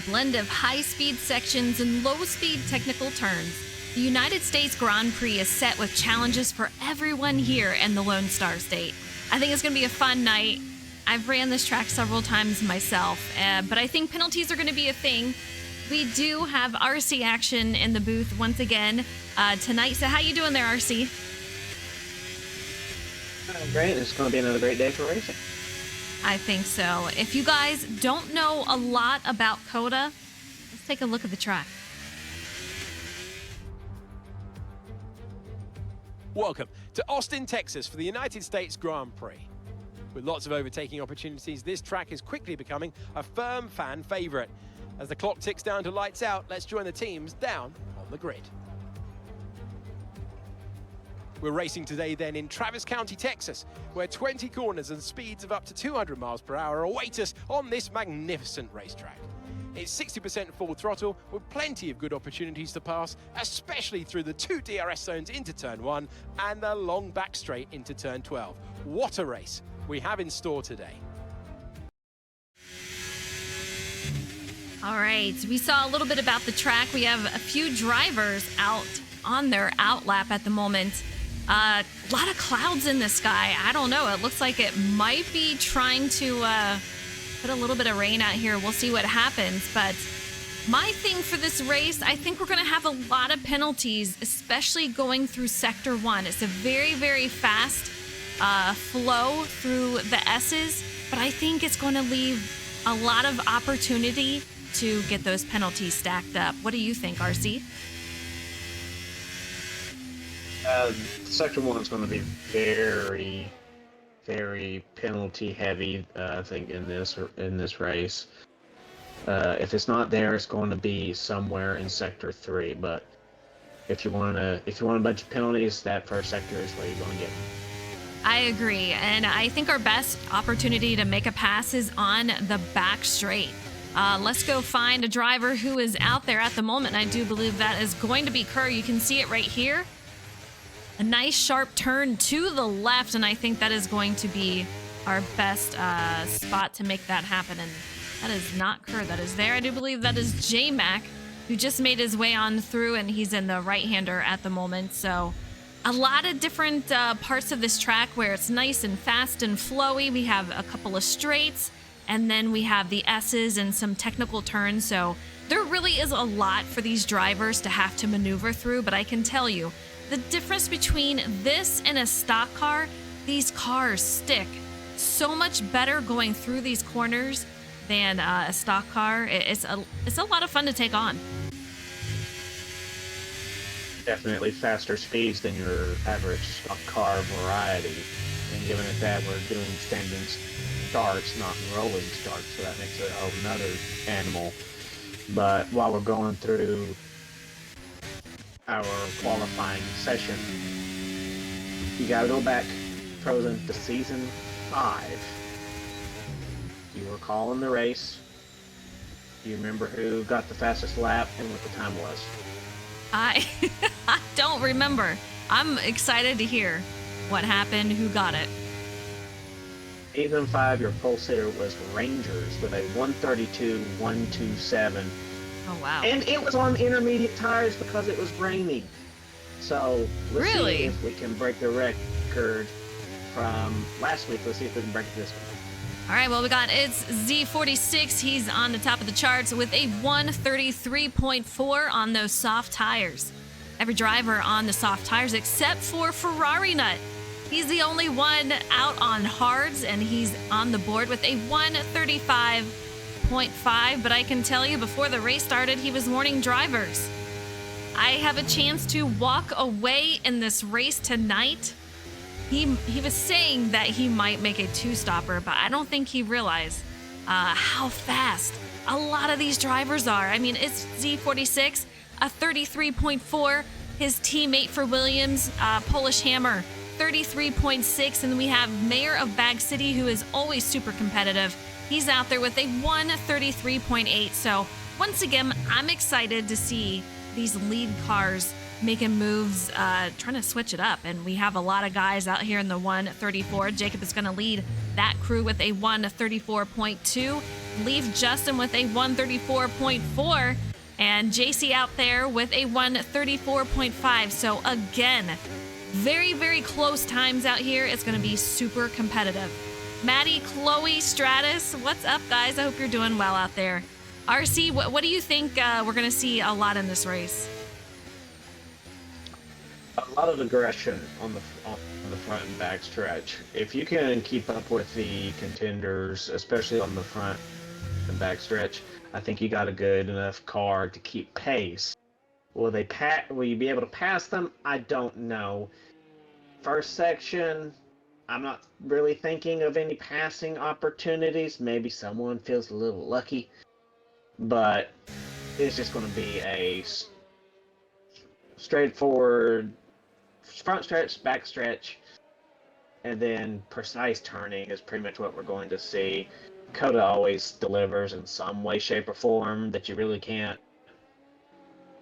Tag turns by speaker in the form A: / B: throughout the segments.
A: blend of high-speed sections and low-speed technical turns, the United States Grand Prix is set with challenges for everyone here in the Lone Star State. I think it's going to be a fun night. I've ran this track several times myself, but I think penalties are going to be a thing. We do have RC action in the booth once again tonight. So how you doing there, RC?
B: Great. It's going to be another great day for racing.
A: I think so. If you guys don't know a lot about COTA, let's take a look at the track.
C: Welcome to Austin, Texas for the United States Grand Prix. With lots of overtaking opportunities, this track is quickly becoming a firm fan favorite. As the clock ticks down to lights out, let's join the teams down on the grid. We're racing today then in Travis County, Texas, where 20 corners and speeds of up to 200 miles per hour await us on this magnificent racetrack. It's 60% full throttle with plenty of good opportunities to pass, especially through the 2 DRS zones into turn 1 and the long back straight into turn 12. What a race we have in store today.
A: All right, we saw a little bit about the track. We have a few drivers out on their outlap at the moment. A lot of clouds in the sky. I don't know. It looks like it might be trying to put a little bit of rain out here. We'll see what happens. But my thing for this race, I think we're going to have a lot of penalties, especially going through Sector 1. It's a very, very fast flow through the S's, but I think it's going to leave a lot of opportunity to get those penalties stacked up. What do you think, RC?
B: Sector 1 is going to be very, very penalty heavy, I think, in this race. If it's not there, it's going to be somewhere in Sector 3. But if you want a bunch of penalties, that first sector is where you're going to get them.
A: I agree, and I think our best opportunity to make a pass is on the back straight. Let's go find a driver who is out there at the moment, and I do believe that is going to be Kerr. You can see it right here. A nice sharp turn to the left, and I think that is going to be our best spot to make that happen. And that is not Kerr that is there. I do believe that is J-Mac, who just made his way on through, and he's in the right-hander at the moment. So a lot of different parts of this track where it's nice and fast and flowy. We have a couple of straights, and then we have the S's and some technical turns. So there really is a lot for these drivers to have to maneuver through, but I can tell you, the difference between this and a stock car, these cars stick so much better going through these corners than a stock car. It's a lot of fun to take on.
B: Definitely faster speeds than your average stock car variety. And given that we're doing standing starts, not rolling starts, so that makes it a whole nother animal. But while we're going through our qualifying session, you gotta go back frozen to season 5. You were calling the race. Do you remember who got the fastest lap and what the time was?
A: I don't remember. I'm excited to hear what happened, who got it.
B: Season 5, your pole sitter was Rangers with a 132.127.
A: Oh, wow.
B: And it was on intermediate tires because it was raining. So let's see if we can break the record from last week. Let's see if we can break it this week.
A: All right, well, we got it's Z46. He's on the top of the charts with a 133.4 on those soft tires. Every driver on the soft tires except for Ferrari Nut. He's the only one out on hards, and he's on the board with a 135.5. But I can tell you, before the race started, he was warning drivers. I have a chance to walk away in this race tonight. He was saying that he might make a 2-stopper, but I don't think he realized how fast a lot of these drivers are. I mean, it's Z46, a 33.4. His teammate for Williams, Polish Hammer, 33.6. And then we have Mayor of Bag City, who is always super competitive. He's out there with a 133.8. So once again, I'm excited to see these lead cars making moves, trying to switch it up. And we have a lot of guys out here in the 134. Jacob is going to lead that crew with a 134.2. Leaf Justin with a 134.4, and JC out there with a 134.5. So again, very, very close times out here. It's going to be super competitive. Maddie, Chloe, Stratus, what's up, guys? I hope you're doing well out there. RC, what do you think we're going to see a lot in this race?
B: A lot of aggression on the front and back stretch. If you can keep up with the contenders, especially on the front and back stretch, I think you got a good enough car to keep pace. Will you be able to pass them? I don't know. First section, I'm not really thinking of any passing opportunities. Maybe someone feels a little lucky, but it's just going to be a straightforward front stretch, back stretch, and then precise turning is pretty much what we're going to see. Coda always delivers in some way, shape, or form that you really can't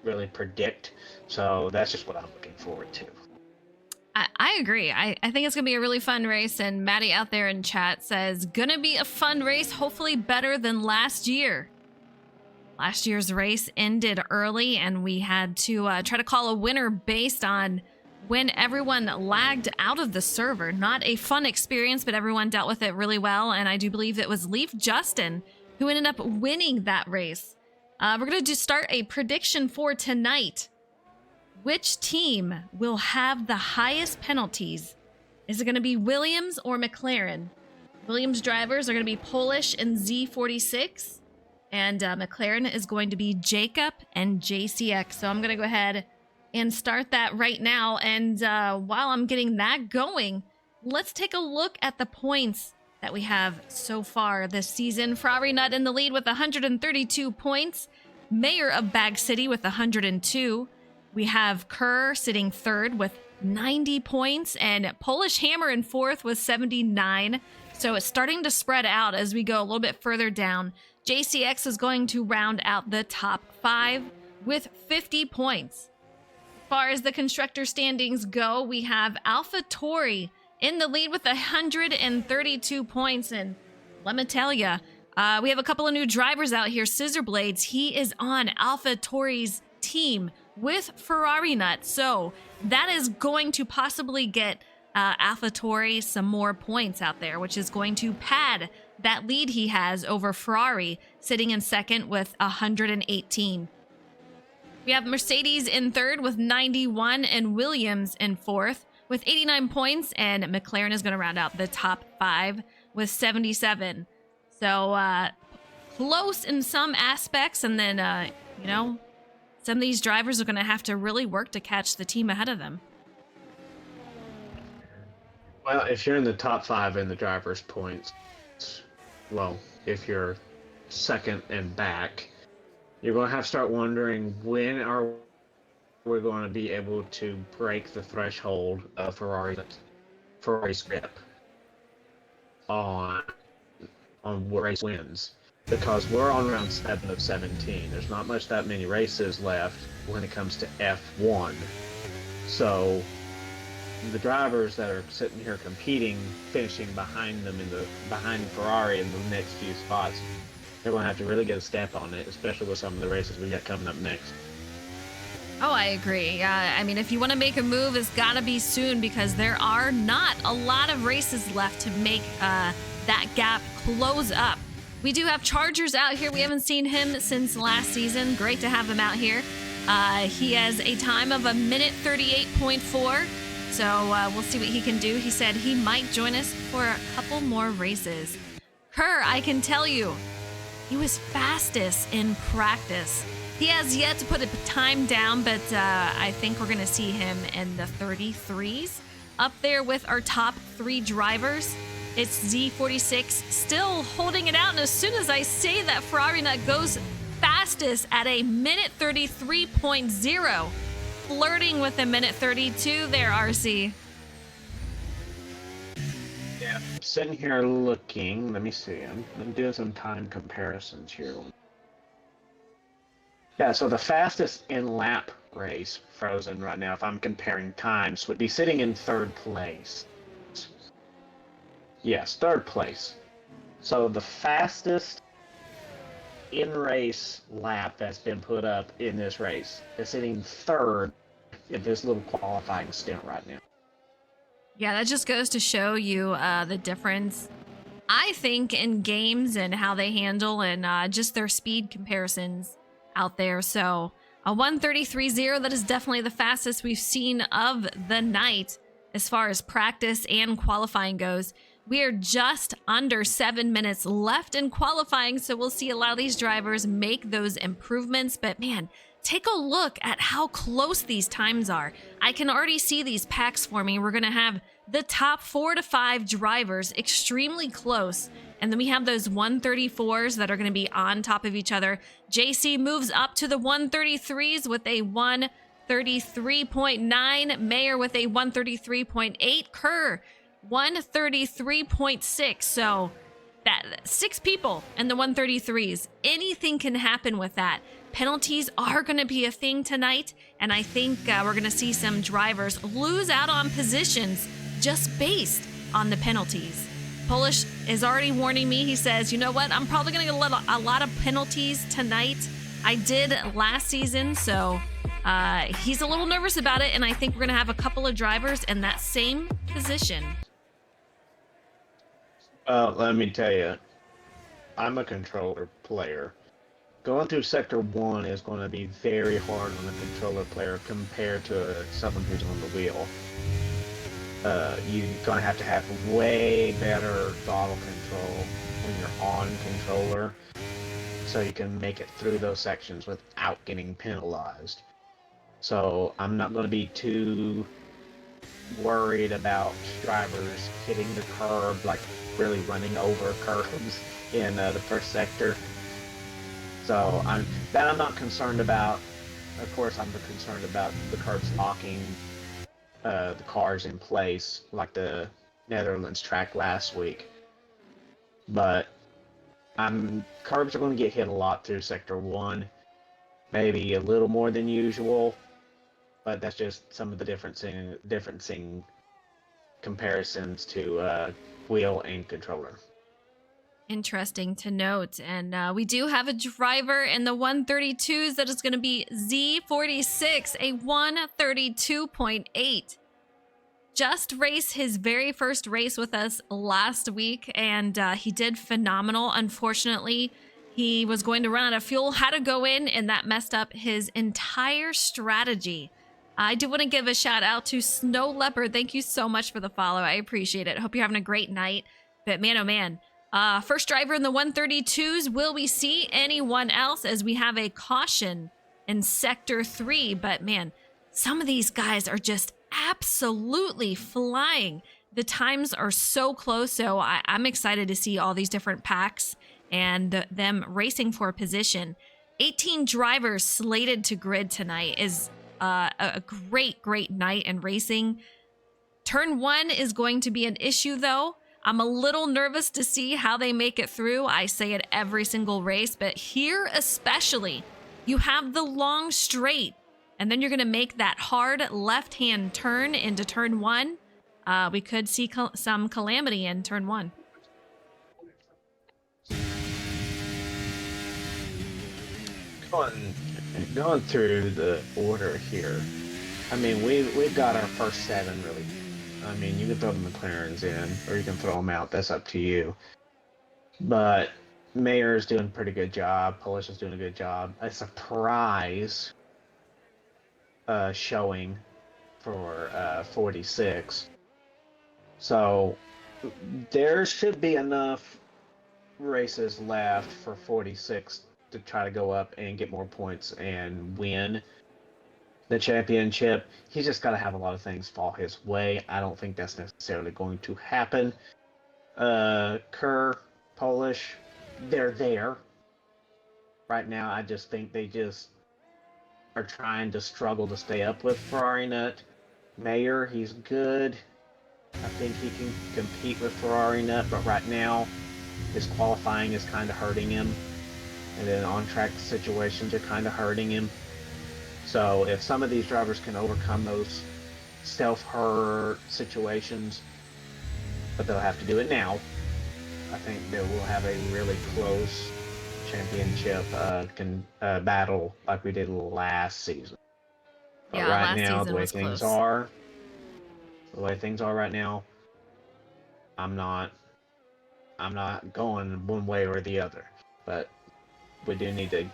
B: really predict. So that's just what I'm looking forward to.
A: I agree. I think it's going to be a really fun race. And Maddie out there in chat says, gonna be a fun race, hopefully better than last year. Last year's race ended early, and we had to try to call a winner based on when everyone lagged out of the server. Not a fun experience, but everyone dealt with it really well. And I do believe it was Leaf Justin who ended up winning that race. We're going to just start a prediction for tonight. Which team will have the highest penalties? Is it going to be Williams or McLaren? Williams drivers are going to be Polish and Z46. And McLaren is going to be Jacob and JCX. So I'm going to go ahead and start that right now. And while I'm getting that going, let's take a look at the points that we have so far this season. Ferrari Nut in the lead with 132 points. Mayor of Bag City with 102. We have Kerr sitting third with 90 points. And Polish Hammer in fourth with 79. So it's starting to spread out as we go a little bit further down. JCX is going to round out the top 5 with 50 points. As far as the constructor standings go, we have AlphaTauri in the lead with 132 points. And let me tell you, we have a couple of new drivers out here. Scissorblades, he is on AlphaTauri's team with Ferrari Nut. So that is going to possibly get AlphaTauri some more points out there, which is going to pad that lead he has over Ferrari, sitting in second with 118. We have Mercedes in third with 91 and Williams in fourth with 89 points, and McLaren is going to round out the top 5 with 77. So close in some aspects, and then, some of these drivers are going to have to really work to catch the team ahead of them.
B: Well, if you're in the top 5 in the driver's points, well, if you're second and back, you're going to have to start wondering, when are we going to be able to break the threshold of Ferrari's grip on race wins? Because we're on round 7 of 17. There's not that many races left when it comes to F1. So the drivers that are sitting here competing, finishing behind Ferrari in the next few spots, they're going to have to really get a step on it, especially with some of the races we got coming up next.
A: Oh, I agree. I mean, if you want to make a move, it's got to be soon, because there are not a lot of races left to make that gap close up. We do have Chargers out here. We haven't seen him since last season. Great to have him out here. He has a time of 1:38.4. So we'll see what he can do. He said he might join us for a couple more races. Kerr, I can tell you, he was fastest in practice. He has yet to put a time down, but I think we're going to see him in the 33s. Up there with our top 3 drivers, it's Z46 still holding it out. And as soon as I say that, Ferrari Nut goes fastest at 1:33.0. Flirting with 1:32 there, RC.
B: Yeah, I'm sitting here looking. Let me see. I'm doing some time comparisons here. Yeah, so the fastest in-lap race, Frozen, right now, if I'm comparing times, would be sitting in 3rd place. Yes, 3rd place. So the fastest in-race lap that's been put up in this race. It's sitting third in this little qualifying stint right now.
A: Yeah, that just goes to show you the difference, I think, in games and how they handle and just their speed comparisons out there. So a 1:33.0, that is definitely the fastest we've seen of the night as far as practice and qualifying goes. We are just under 7 minutes left in qualifying, so we'll see a lot of these drivers make those improvements. But man, take a look at how close these times are. I can already see these packs forming. We're going to have the top 4 to 5 drivers extremely close. And then we have those 134s that are going to be on top of each other. JC moves up to the 133s with a 133.9. Mayer with a 133.8. Kerr 133.6. So that 6 people in the 133s. Anything can happen with that. Penalties are going to be a thing tonight, and I think we're going to see some drivers lose out on positions just based on the penalties. Polish is already warning me. He says, you know what? I'm probably going to get a lot of penalties tonight. I did last season, so he's a little nervous about it, and I think we're going to have a couple of drivers in that same position.
B: Let me tell you, I'm a controller player. Going through Sector 1 is going to be very hard on a controller player compared to someone who's on the wheel. You're going to have way better throttle control when you're on controller, so you can make it through those sections without getting penalized. So I'm not going to be too worried about drivers hitting the curb, like really running over curbs in the first sector. So I'm not concerned about. Of course, I'm concerned about the curbs locking the cars in place, like the Netherlands track last week. But curbs are going to get hit a lot through Sector 1, maybe a little more than usual. But that's just some of the differencing comparisons to wheel and controller.
A: Interesting to note. And we do have a driver in the 132s that is going to be Z46, a 132.8. Just raced his very first race with us last week, and he did phenomenal. Unfortunately, he was going to run out of fuel, had to go in, and that messed up his entire strategy. I do want to give a shout out to Snow Leopard. Thank you so much for the follow. I appreciate it. Hope you're having a great night. But man, oh man. First driver in the 132s. Will we see anyone else, as we have a caution in Sector 3? But man, some of these guys are just absolutely flying. The times are so close, so I'm excited to see all these different packs and them racing for a position. 18 drivers slated to grid tonight is a great night in racing. Turn 1 is going to be an issue, though. I'm a little nervous to see how they make it through. I say it every single race, but here especially, you have the long straight, and then you're going to make that hard left-hand turn into turn 1. We could see some calamity in turn 1.
B: Going through the order here, I mean, we've got our first 7 really. I mean, you can throw the McLarens in, or you can throw them out. That's up to you. But Mayer's doing a pretty good job. Polish is doing a good job. A surprise showing for 46. So there should be enough races left for 46 to try to go up and get more points and win the championship. He's just got to have a lot of things fall his way. I don't think that's necessarily going to happen. Kerr, Polish, they're there. Right now, I just think they just are trying to struggle to stay up with Ferrari Nut. Mayer, he's good. I think he can compete with Ferrari Nut, but right now, his qualifying is kind of hurting him. And then on-track situations are kind of hurting him. So if some of these drivers can overcome those self-hurt situations, but they'll have to do it now, I think they will have a really close championship battle like we did last season. But
A: Yeah,
B: right
A: last
B: now,
A: season was close.
B: the way things are right now, I'm not going one way or the other. But we do need to.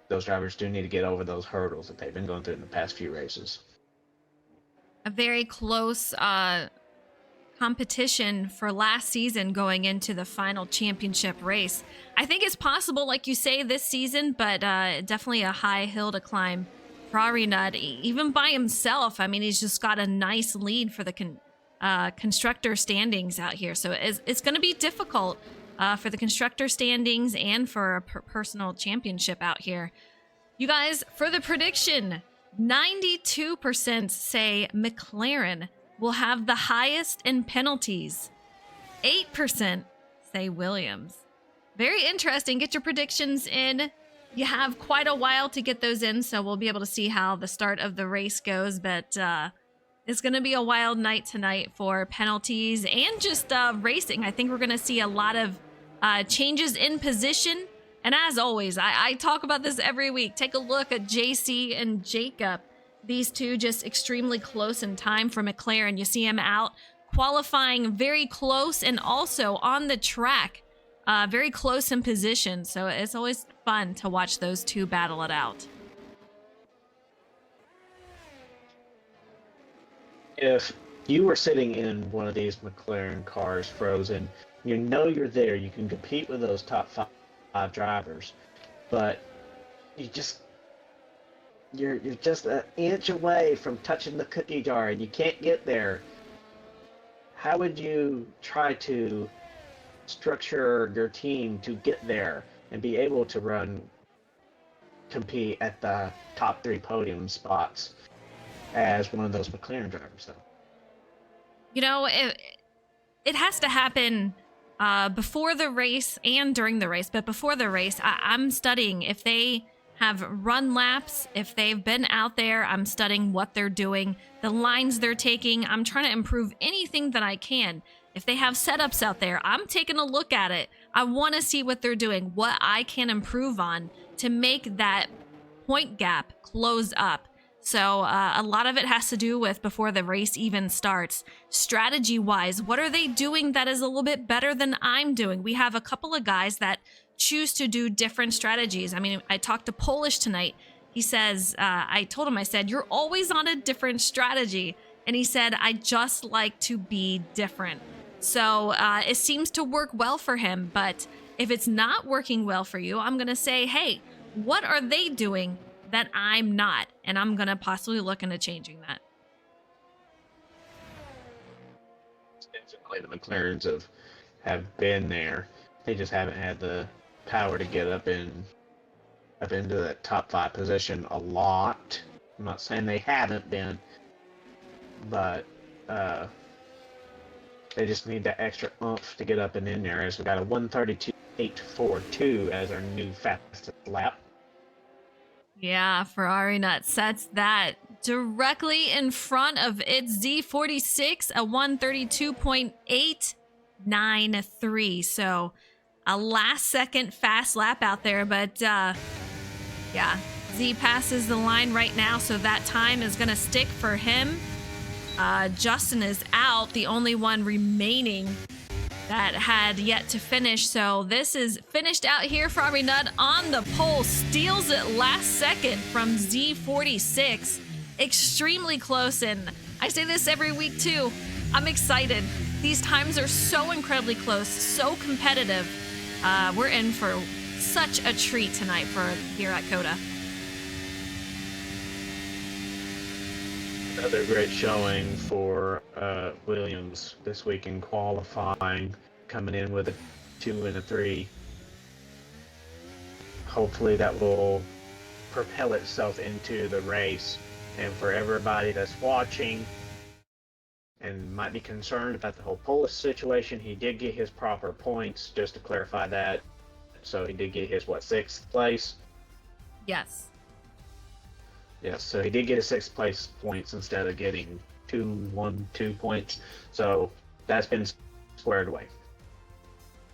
B: Those drivers do need to get over those hurdles that they've been going through in the past few races.
A: A very close competition for last season going into the final championship race. I think it's possible, like you say, this season, but definitely a high hill to climb. Ferrari Nut, even by himself, I mean, he's just got a nice lead for the constructor standings out here. So it's going to be difficult for the constructor standings and for a personal championship out here. You guys, for the prediction, 92% say McLaren will have the highest in penalties. 8% say Williams. Very interesting. Get your predictions in. You have quite a while to get those in, so we'll be able to see how the start of the race goes. But it's going to be a wild night tonight for penalties and just racing. I think we're going to see a lot of changes in position. And as always, I talk about this every week. Take a look at JC and Jacob. These two just extremely close in time for McLaren. You see him out qualifying very close and also on the track, very close in position. So it's always fun to watch those two battle it out.
B: If you were sitting in one of these McLaren cars frozen, you know you're there, you can compete with those top five drivers, but you're just an inch away from touching the cookie jar and you can't get there. How would you try to structure your team to get there and be able to compete at the top 3 podium spots as one of those McLaren drivers, though?
A: You know, it has to happen before the race and during the race. But before the race, I'm studying if they have run laps, if they've been out there. I'm studying what they're doing, the lines they're taking. I'm trying to improve anything that I can. If they have setups out there, I'm taking a look at it. I want to see what they're doing, what I can improve on to make that point gap close up. So a lot of it has to do with before the race even starts. Strategy-wise, what are they doing that is a little bit better than I'm doing? We have a couple of guys that choose to do different strategies. I mean, I talked to Polish tonight. He says, I told him, I said, you're always on a different strategy. And he said, I just like to be different. So it seems to work well for him. But if it's not working well for you, I'm going to say, hey, what are they doing that I'm not? And I'm going to possibly look into changing that.
B: Definitely the McLarens have been there. They just haven't had the power to get up into that top 5 position a lot. I'm not saying they haven't been, but they just need that extra oomph to get up and in there. As we got a 1:32.842 as our new fastest lap.
A: Yeah, Ferrari Nut sets that directly in front of its Z46, a 1:32.893. So a last second fast lap out there, but yeah, Z passes the line right now, so that time is going to stick for him. Justin is out, the only one remaining that had yet to finish. So this is finished out here. Ferrari Nut on the pole, steals it last second from Z46. Extremely close, and I say this every week too. I'm excited. These times are so incredibly close, so competitive. We're in for such a treat tonight for here at COTA.
B: Another great showing for Williams this week in qualifying, coming in with a 2 and a 3. Hopefully that will propel itself into the race. And for everybody that's watching and might be concerned about the whole Polish situation, he did get his proper points, just to clarify that. So he did get his, 6th place?
A: Yes.
B: Yes, so he did get his 6th place points instead of getting 2 points. So that's been squared away.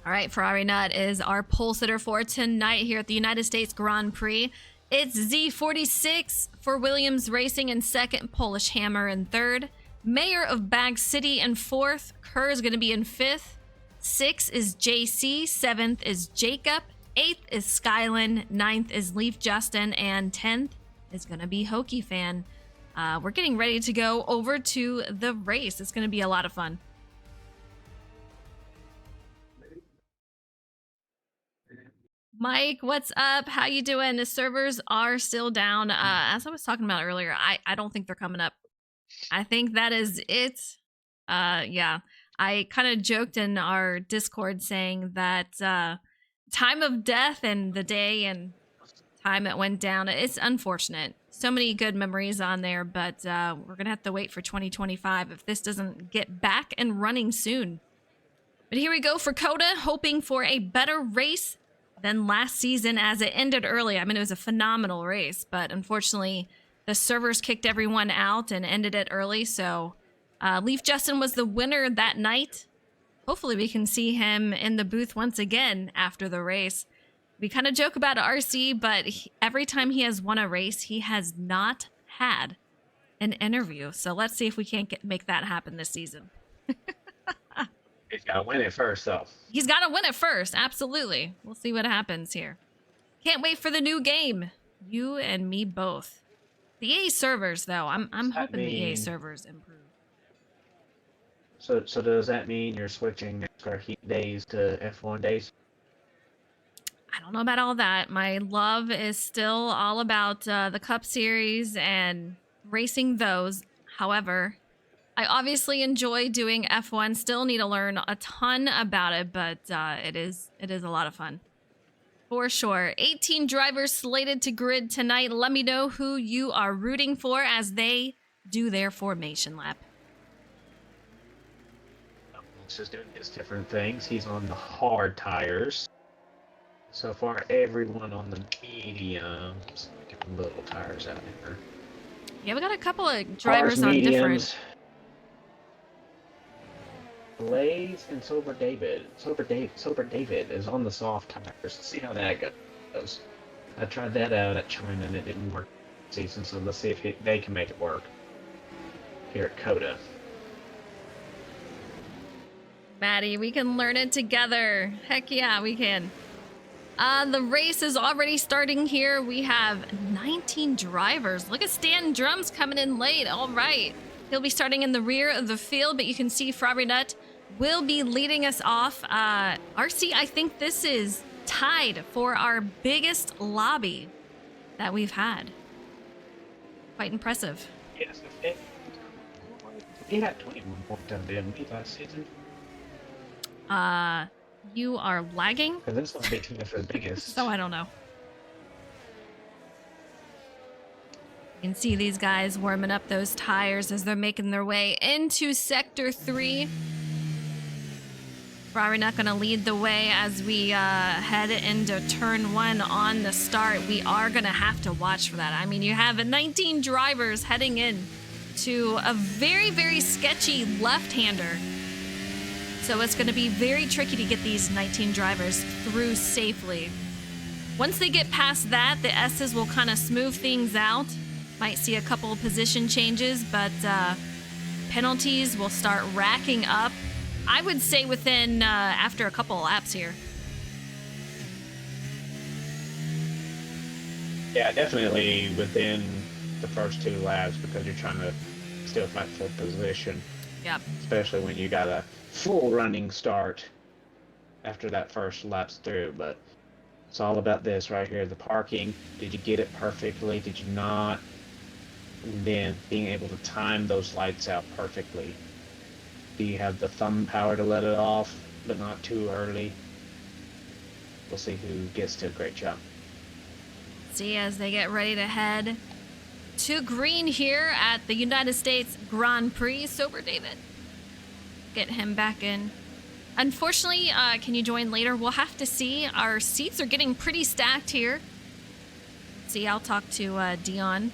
A: All right, Ferrari Nut is our pole sitter for tonight here at the United States Grand Prix. It's Z46 for Williams Racing in second, Polish Hammer in third, Mayor of Bag City in fourth, Kerr is going to be in fifth, sixth is JC, seventh is Jacob, eighth is Skylan, ninth is Leaf Justin, and 10th is going to be Hokey Fan. We're getting ready to go over to the race. It's going to be a lot of fun. Mike, what's up? How you doing? The servers are still down. As I was talking about earlier, I don't think they're coming up. I think that is it. Yeah. I kind of joked in our Discord saying that time of death and the day and time it went down, it's unfortunate. So many good memories on there, but we're going to have to wait for 2025 if this doesn't get back and running soon. But here we go for Coda, hoping for a better race than last season as it ended early. I mean, it was a phenomenal race, but unfortunately, the servers kicked everyone out and ended it early. So Leaf Justin was the winner that night. Hopefully, we can see him in the booth once again after the race. We kind of joke about RC, but every time he has won a race, he has not had an interview. So let's see if we can't make that happen this season.
B: He's got to win it first, though.
A: He's got to win it first. Absolutely. We'll see what happens here. Can't wait for the new game. You and me both. The EA servers, though. I'm hoping the EA servers improve.
B: So does that mean you're switching NASCAR Heat days to F1 days?
A: I don't know about all that. My love is still all about the Cup Series and racing those. However, I obviously enjoy doing F1. Still need to learn a ton about it, but it is a lot of fun. For sure. 18 drivers slated to grid tonight. Let me know who you are rooting for as they do their formation lap.
B: He's just doing his different things. He's on the hard tires. So far, everyone on the mediums. Get the little tires out here.
A: Yeah, we got a couple of drivers on different.
B: Blaze and Sober David. Sober David is on the soft tires. Let's see how that goes. I tried that out at China and it didn't work this season, so let's see if they can make it work here at Coda.
A: Maddie, we can learn it together. Heck yeah, we can. The race is already starting here. We have 19 drivers. Look at Stan Drums coming in late. All right. He'll be starting in the rear of the field, but you can see Ferrari Nut will be leading us off. RC, I think this is tied for our biggest lobby that we've had. Quite impressive.
B: Yes, he had 21 points on the MVP last season.
A: You are lagging?
B: Because this must be two of his biggest.
A: So I don't know. You can see these guys warming up those tires as they're making their way into Sector 3. Ferrari not going to lead the way as we head into Turn 1 on the start. We are going to have to watch for that. I mean, you have 19 drivers heading in to a very, very sketchy left-hander. So it's going to be very tricky to get these 19 drivers through safely. Once they get past that, the S's will kind of smooth things out. Might see a couple of position changes, but penalties will start racking up. I would say within, after a couple of laps here.
B: Yeah, definitely within the first 2 laps because you're trying to still fight for position.
A: Yep.
B: Especially when you got a full running start after that first lap's through, but it's all about this right here, the parking. Did you get it perfectly? Did you not? And then being able to time those lights out perfectly. Do you have the thumb power to let it off, but not too early? We'll see who gets to a great job.
A: See as they get ready to head to green here at the United States Grand Prix. Sober David. Get him back in. Unfortunately, can you join later? We'll have to see. Our seats are getting pretty stacked here. See, I'll talk to Dion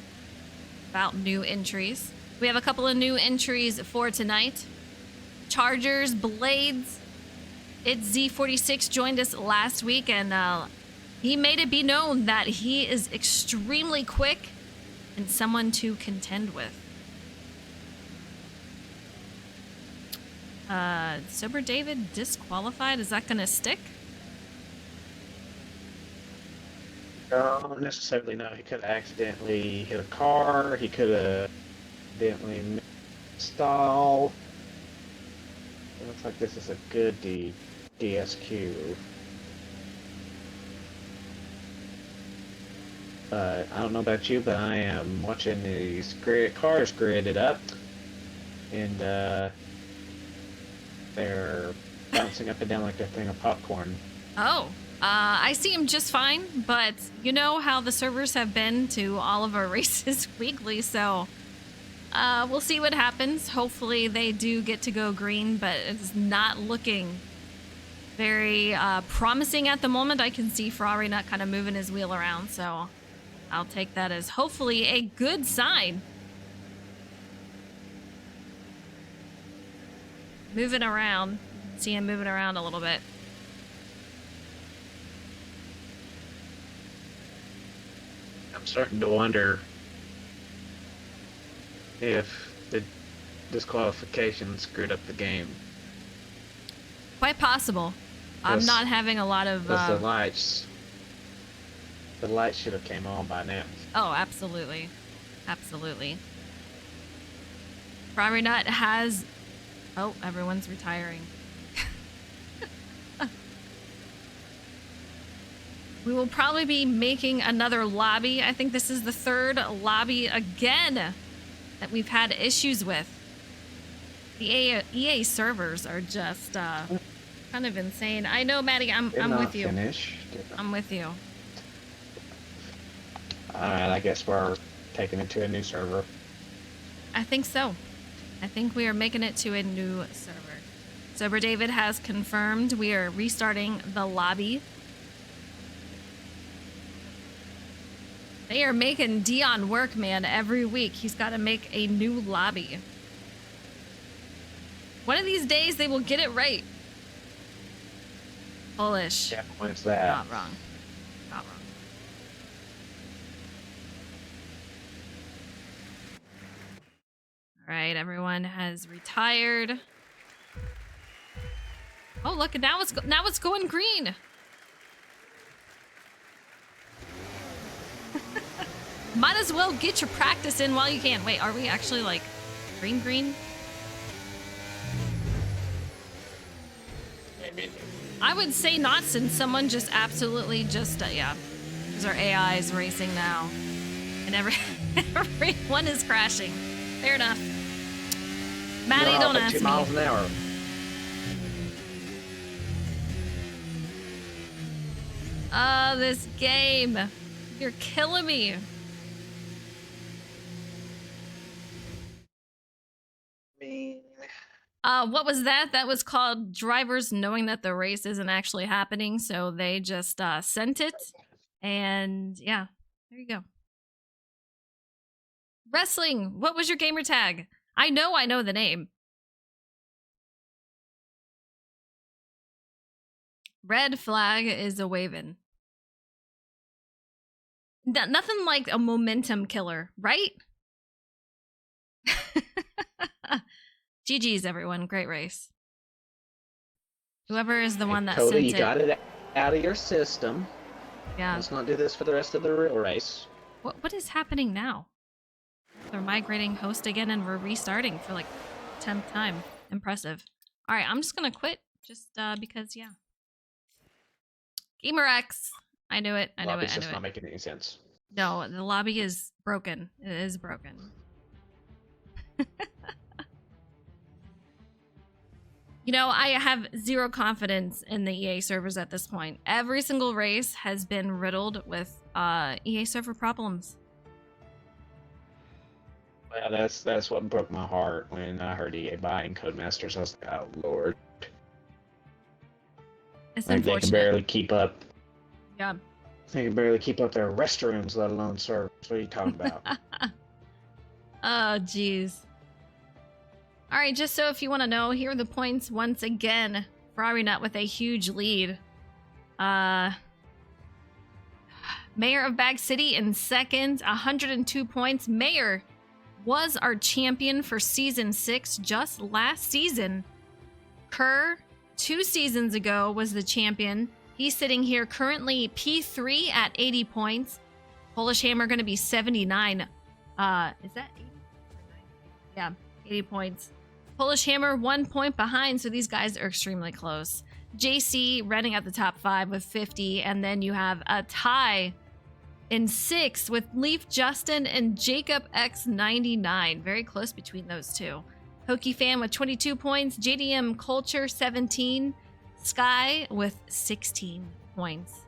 A: about new entries. We have a couple of new entries for tonight. Chargers, Blades, It's Z46 joined us last week, and he made it be known that he is extremely quick and someone to contend with. Sober David disqualified. Is that gonna stick?
B: Don't necessarily know. He could have accidentally hit a car. He could have accidentally stalled. It looks like this is a good DSQ. I don't know about you, but I am watching these cars gridded up, and they're bouncing up and down like a thing of popcorn.
A: Oh, I see him just fine, but you know how the servers have been to all of our races weekly, so we'll see what happens. Hopefully they do get to go green, but it's not looking very promising at the moment. I can see Ferrari not kind of moving his wheel around, so I'll take that as hopefully a good sign. Moving around. See him moving around a little bit.
B: I'm starting to wonder if the disqualification screwed up the game.
A: Quite possible. I'm not having a lot of...
B: the lights should have came on by now.
A: Oh, absolutely. Absolutely. Ferrari Nut has... Oh, everyone's retiring. We will probably be making another lobby. I think this is the third lobby again that we've had issues with. The EA servers are just kind of insane. I know, Maddie, I'm with you. I'm with you.
B: Alright, I guess we're taking it to a new server.
A: I think so. I think we are making it to a new server. Sober David has confirmed we are restarting the lobby. They are making Dion work, man. Every week he's got to make a new lobby. One of these days they will get it right. Bullish.
B: Yeah, what's that?
A: Not wrong. Not wrong. All right, everyone has retired. Oh, look! Now it's going green. Might as well get your practice in while you can. Wait, are we actually like green?
B: Maybe.
A: I would say not, since someone just absolutely just yeah, because our AI is racing now, and everyone is crashing. Fair enough. Maddie, don't ask
B: 2
A: me.
B: miles an hour.
A: This game, you're killing me. What was that? That was called drivers knowing that the race isn't actually happening, so they just sent it, and yeah, there you go. Wrestling. What was your gamer tag? I know the name. Red flag is a waving. Nothing like a momentum killer, right? GG's, everyone. Great race. Whoever is the one that
B: Cody,
A: sent
B: you
A: it.
B: got it out of your system.
A: Yeah.
B: Let's not do this for the rest of the real race.
A: What is happening now? They're migrating host again and we're restarting for like 10th time. Impressive. All right, I'm just gonna quit just because, yeah. GamerX. I knew it. I knew
B: Lobby's
A: it.
B: just not making any sense.
A: No, the lobby is broken. It is broken. You know, I have zero confidence in the EA servers at this point. Every single race has been riddled with EA server problems.
B: Well, that's what broke my heart when I heard EA buying Codemasters. I was like, oh lord.
A: It's
B: like
A: unfortunate.
B: they can barely keep up.
A: Yeah.
B: They can barely keep up their restrooms, let alone servers. What are you talking about?
A: Oh, jeez. All right, just so if you want to know, here are the points once again Ferrari Nut with a huge lead. Mayor of Bag City in second, 102 points. Mayor was our champion for season 6 just last season. Kerr, 2 seasons ago, was the champion. He's sitting here currently P3 at 80 points. Polish Hammer going to be 79. Is that 80? Yeah, 80 points. Polish Hammer 1 point behind, so these guys are extremely close. JC running at the top 5 with 50, and then you have a tie in 6th with Leaf Justin and Jacob X 99. Very close between those two. Hokey Fan with 22 points, JDM Culture 17, Sky with 16 points.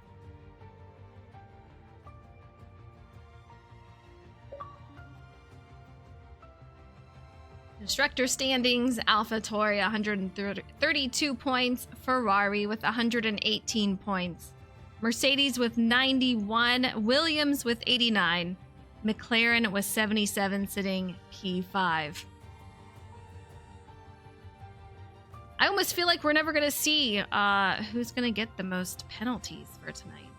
A: Constructor standings, AlphaTauri 132 points, Ferrari with 118 points, Mercedes with 91, Williams with 89, McLaren with 77 sitting P5. I almost feel like we're never going to see who's going to get the most penalties for tonight.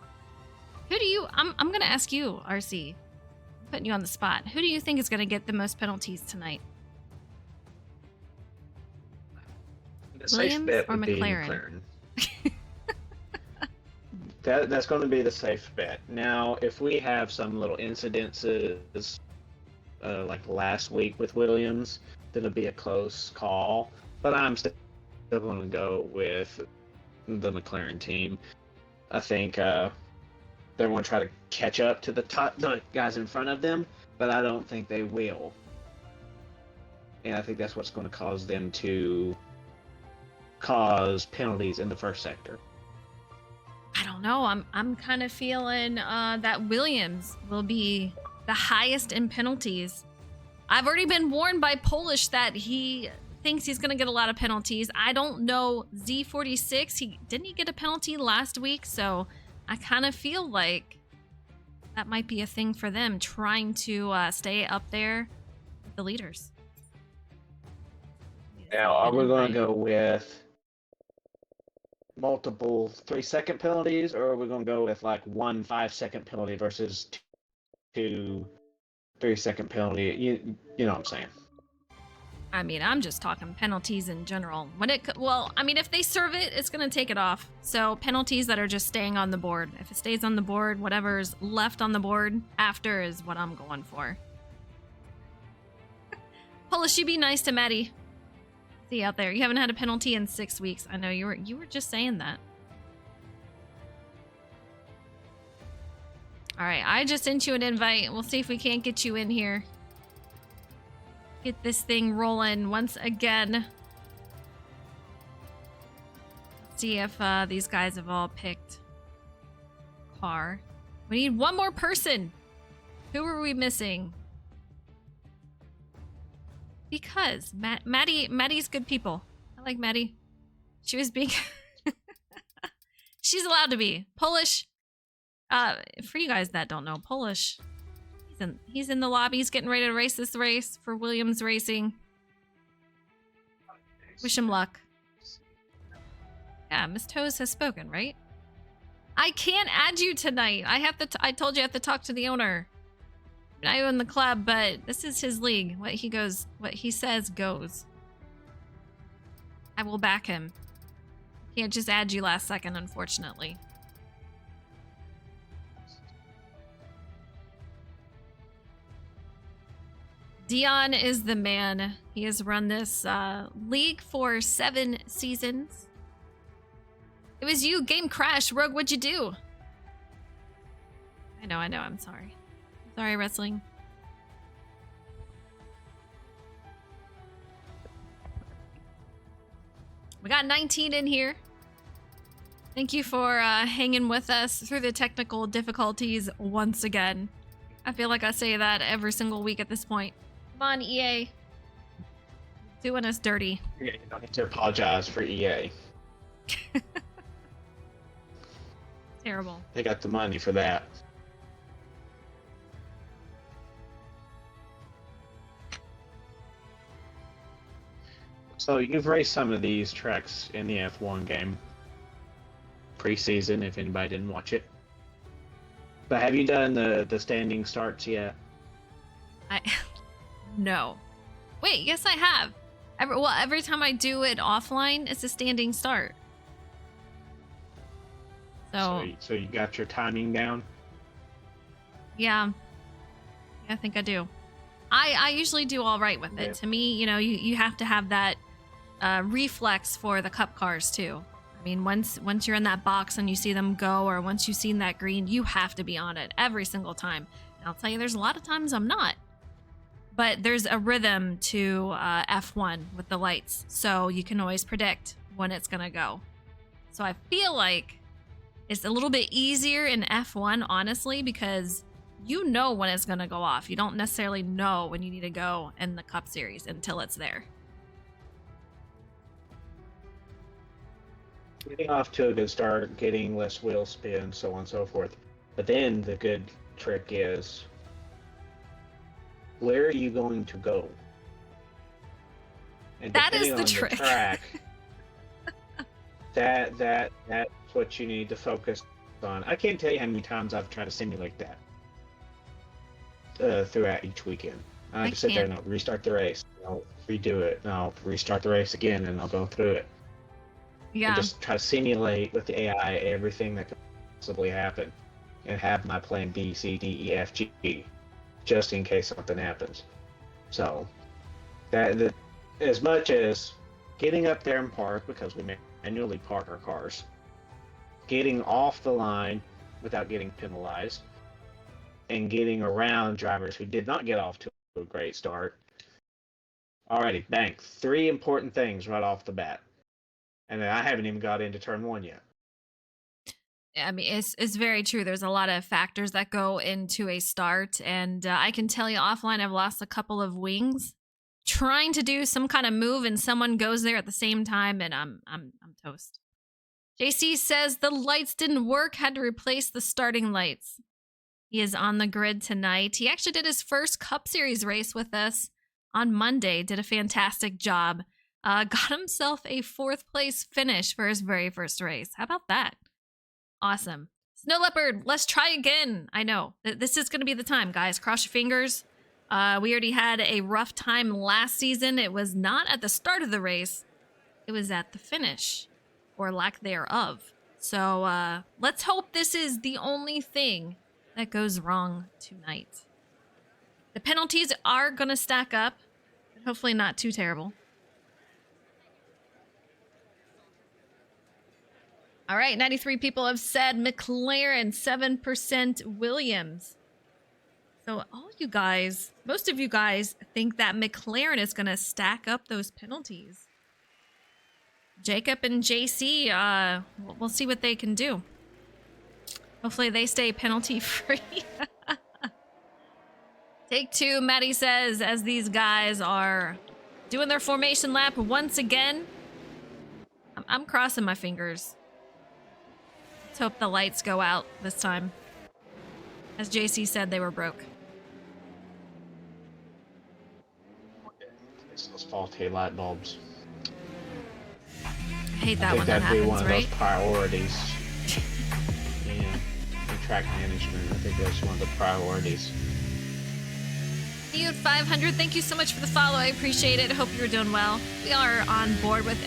A: Who do you... I'm going to ask you, RC. I'm putting you on the spot. Who do you think is going to get the most penalties tonight?
B: The safe bet would be McLaren. That's going to be the safe bet. Now, if we have some little incidences like last week with Williams, then it'll be a close call. But I'm still going to go with the McLaren team. I think they're going to try to catch up to the guys in front of them, but I don't think they will. And I think that's what's going to cause them to cause penalties in the first sector.
A: I don't know. I'm kind of feeling that Williams will be the highest in penalties. I've already been warned by Polish that he thinks he's going to get a lot of penalties. I don't know. Z46, didn't he get a penalty last week? So I kind of feel like that might be a thing for them, trying to stay up there with the leaders.
B: Now, are we going to go with multiple 3-second penalties, or are we going to go with like 1 5-second penalty versus 2 3-second penalty? You know what I'm saying?
A: I mean, I'm just talking penalties in general. If they serve it, it's going to take it off. So penalties that are just staying on the board. If it stays on the board, whatever's left on the board after is what I'm going for. Polish, you be nice to Maddie. See you out there. You haven't had a penalty in 6 weeks. I know you were just saying that. All right, I just sent you an invite. We'll see if we can't get you in here. Get this thing rolling once again. See if these guys have all picked car. We need one more person. Who are we missing? Because Maddie's good people. I like Maddie. She was being... She's allowed to be. Polish. For you guys that don't know, Polish... He's in the lobby. He's getting ready to race this race for Williams Racing. Wish him luck. Yeah, Miss Toes has spoken, right? I can't add you tonight. I told you I have to talk to the owner. I own the club, but this is his league. What he says goes. I will back him. Can't just add you last second, unfortunately. Dion is the man. He has run this league for 7 seasons. It was you, Game Crash. Rogue, what'd you do? I know. I'm sorry. Sorry, wrestling. We got 19 in here. Thank you for hanging with us through the technical difficulties once again. I feel like I say that every single week at this point. Come on, EA. Doing us dirty.
B: Yeah, you don't need to apologize for EA.
A: Terrible.
B: They got the money for that. So you've raced some of these tracks in the F1 game. Preseason, if anybody didn't watch it. But have you done the standing starts yet?
A: No. Wait, yes I have. Every time I do it offline, it's a standing start.
B: So you got your timing down?
A: Yeah, I think I do. I usually do all right with it.
B: Yeah.
A: To me, you have to have that reflex for the cup cars too. I mean, once you're in that box and you see them go, or once you've seen that green, you have to be on it every single time. And I'll tell you, there's a lot of times I'm not. But there's a rhythm to F1 with the lights, so you can always predict when it's gonna go. So I feel like it's a little bit easier in F1, honestly, because you know when it's gonna go off. You don't necessarily know when you need to go in the Cup Series until it's there.
B: Getting off to a good start, getting less wheel spin, so on and so forth. But then the good trick is, where are you going to go? And
A: That is
B: depending
A: the
B: on
A: trick.
B: Track, that's what you need to focus on. I can't tell you how many times I've tried to simulate that throughout each weekend. I just sit there and I'll restart the race, I'll redo it, and I'll restart the race again, and I'll go through it.
A: Yeah.
B: And just try to simulate with the AI everything that could possibly happen, and have my plan B, C, D, E, F, G, just in case something happens. So, that as much as getting up there and park, because we manually park our cars, getting off the line without getting penalized, and getting around drivers who did not get off to a great start. Alrighty, bang. 3 important things right off the bat. And then I haven't even got into turn 1 yet.
A: I mean, it's very true. There's a lot of factors that go into a start, and I can tell you offline, I've lost a couple of wings trying to do some kind of move, and someone goes there at the same time, and I'm toast. JC says the lights didn't work, had to replace the starting lights. He is on the grid tonight. He actually did his first Cup Series race with us on Monday. Did a fantastic job. Got himself a 4th place finish for his very first race. How about that? Awesome. Snow Leopard, let's try again. I know. This is going to be the time, guys. Cross your fingers. We already had a rough time last season. It was not at the start of the race. It was at the finish, or lack thereof. So let's hope this is the only thing that goes wrong tonight. The penalties are going to stack up, but hopefully not too terrible. All right, 93 people have said McLaren, 7% Williams. So all you guys, most of you guys think that McLaren is going to stack up those penalties. Jacob and JC, we'll see what they can do. Hopefully they stay penalty free. Take 2, Maddie says, as these guys are doing their formation lap once again. I'm crossing my fingers. Let's hope the lights go out this time. As JC said, they were broke.
B: It's those faulty light bulbs.
A: I hate that when that
B: that'd be
A: happens,
B: one of
A: right?
B: those priorities. Yeah, in track management, I think that's one of the priorities.
A: You at 500, thank you so much for the follow. I appreciate it. Hope you're doing well. We are on board with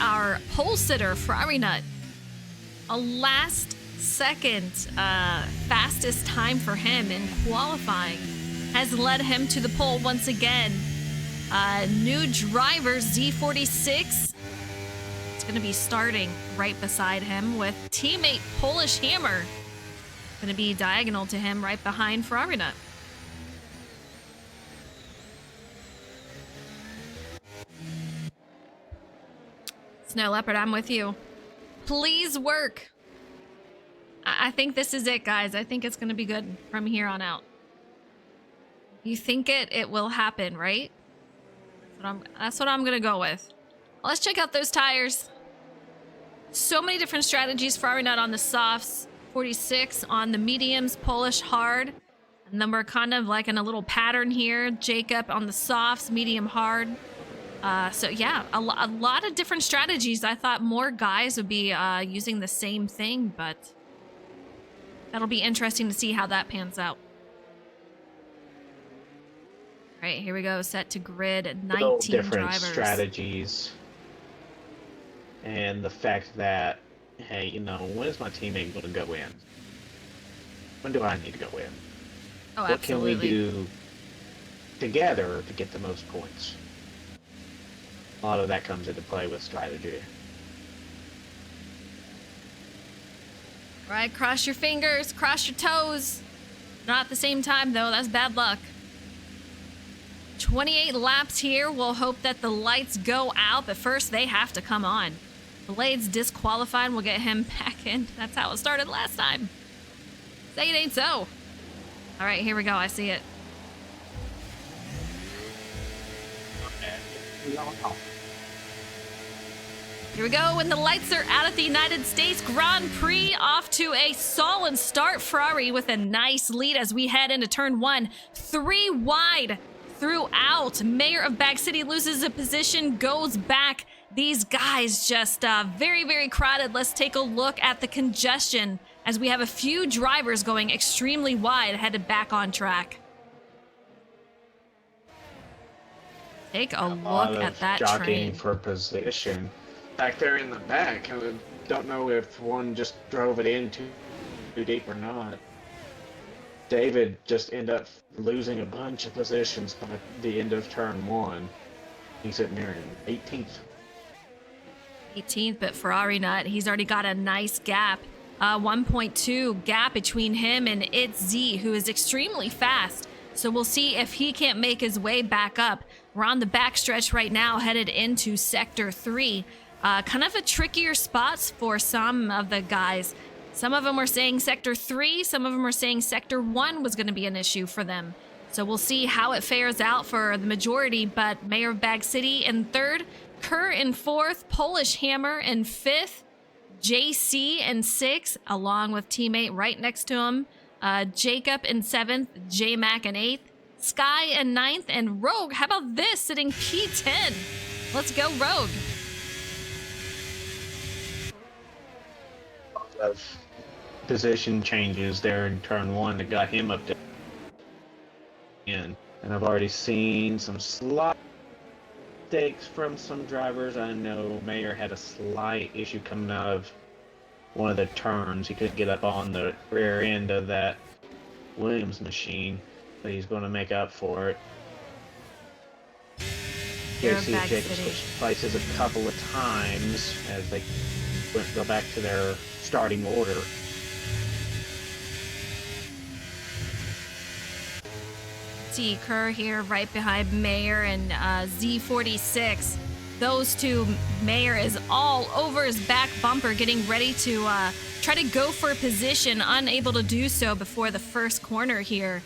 A: our pole sitter, Ferrari Nut. A last second fastest time for him in qualifying has led him to the pole once again. New driver Z46 is going to be starting right beside him, with teammate Polish Hammer going to be diagonal to him right behind Ferrari Nut. Snow Leopard, I'm with you. Please work. I think this is it, guys. I think it's going to be good from here on out. You think it will happen, right? That's what I'm going to go with. Well, let's check out those tires. So many different strategies. Ferrari Nut on the softs, 46 on the mediums, Polish hard. And then we're kind of like in a little pattern here. Jacob on the softs, medium hard. So yeah, a lot of different strategies. I thought more guys would be using the same thing, but that'll be interesting to see how that pans out. All right, here we go. Set to grid,
B: Still
A: 19
B: different
A: drivers.
B: strategies, and the fact that, hey, you know, when is my teammate going to go in? When do I need to go in?
A: Oh,
B: What
A: absolutely.
B: can we do together to get the most points? A lot of that comes into play with strategy.
A: All right, cross your fingers, cross your toes. Not at the same time, though. That's bad luck. 28 laps here. We'll hope that the lights go out, but first they have to come on. Blade's disqualified. We'll get him back in. That's how it started last time. Say it ain't so. All right, here we go. I see it. Here we go, when the lights are out at the United States Grand Prix, off to a solid start. Ferrari with a nice lead as we head into turn 1. 3 wide throughout. Mayor of Bag City loses a position, goes back. These guys just very, very crowded. Let's take a look at the congestion as we have a few drivers going extremely wide, headed back on track. Take a look at that
B: jockeying
A: train.
B: for position. Back there in the back, I don't know if one just drove it in too deep or not. David just ended up losing a bunch of positions by the end of turn 1. He's sitting there in 18th.
A: 18th, but Ferrari Nut, he's already got a nice gap. 1.2 gap between him and It's Z, who is extremely fast. So we'll see if he can't make his way back up. We're on the backstretch right now, headed into Sector 3. Kind of a trickier spots for some of the guys. Some of them were saying Sector 3, some of them were saying Sector 1 was going to be an issue for them. So we'll see how it fares out for the majority, but Mayor of Bag City in 3rd, Kerr in 4th, Polish Hammer in 5th, JC in 6th, along with teammate right next to him, Jacob in 7th, J-Mac in 8th, Sky in 9th, and Rogue, how about this, sitting P10. Let's go, Rogue.
B: Of position changes there in turn 1 that got him up to in. And I've already seen some slight mistakes from some drivers. I know Mayer had a slight issue coming out of one of the turns. He couldn't get up on the rear end of that Williams machine, but he's going to make up for it. JC and Jacob switched places a couple of times as they go back to their starting order.
A: See Kerr here right behind Mayer and Z46. Those two, Mayer is all over his back bumper, getting ready to try to go for a position, unable to do so before the first corner here.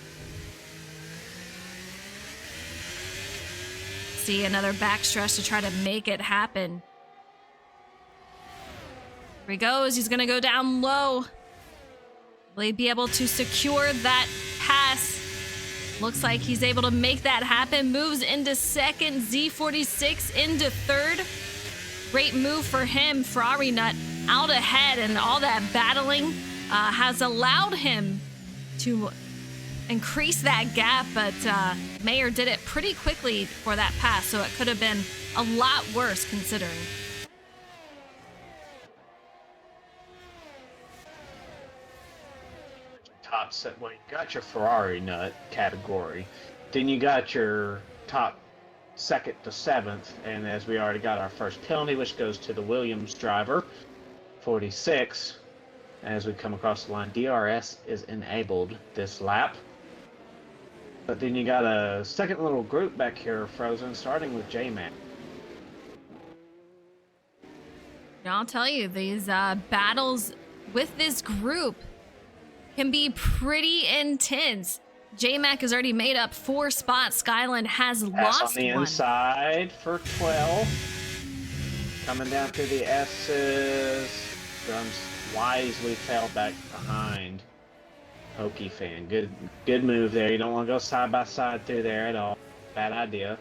A: See another backstretch to try to make it happen. Here he goes. He's going to go down low. Will he be able to secure that pass? Looks like he's able to make that happen. Moves into 2nd. Z46 into 3rd. Great move for him. Ferrari Nut out ahead, and all that battling has allowed him to increase that gap, but Mayer did it pretty quickly for that pass, so it could have been a lot worse considering.
B: Top set. Well, you got your Ferrari Nut category, then you got your top 2nd to 7th, and as we already got our first penalty, which goes to the Williams driver, 46. As we come across the line, DRS is enabled this lap. But then you got a second little group back here, Frozen, starting with J-Man.
A: I'll tell you, these battles with this group can be pretty intense. J-Mac has already made up 4 spots. Skyland has
B: Pass
A: lost
B: on the
A: one.
B: inside for 12. Coming down through the S's. Drums wisely fell back behind. Hokey fan. Good move there. You don't want to go side by side through there at all. Bad idea.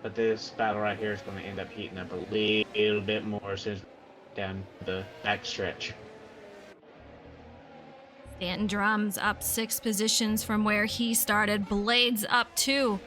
B: But this battle right here is going to end up heating up a little bit more as soon as we get down the backstretch.
A: Stanton Drums up 6 positions from where he started. Blades up 2.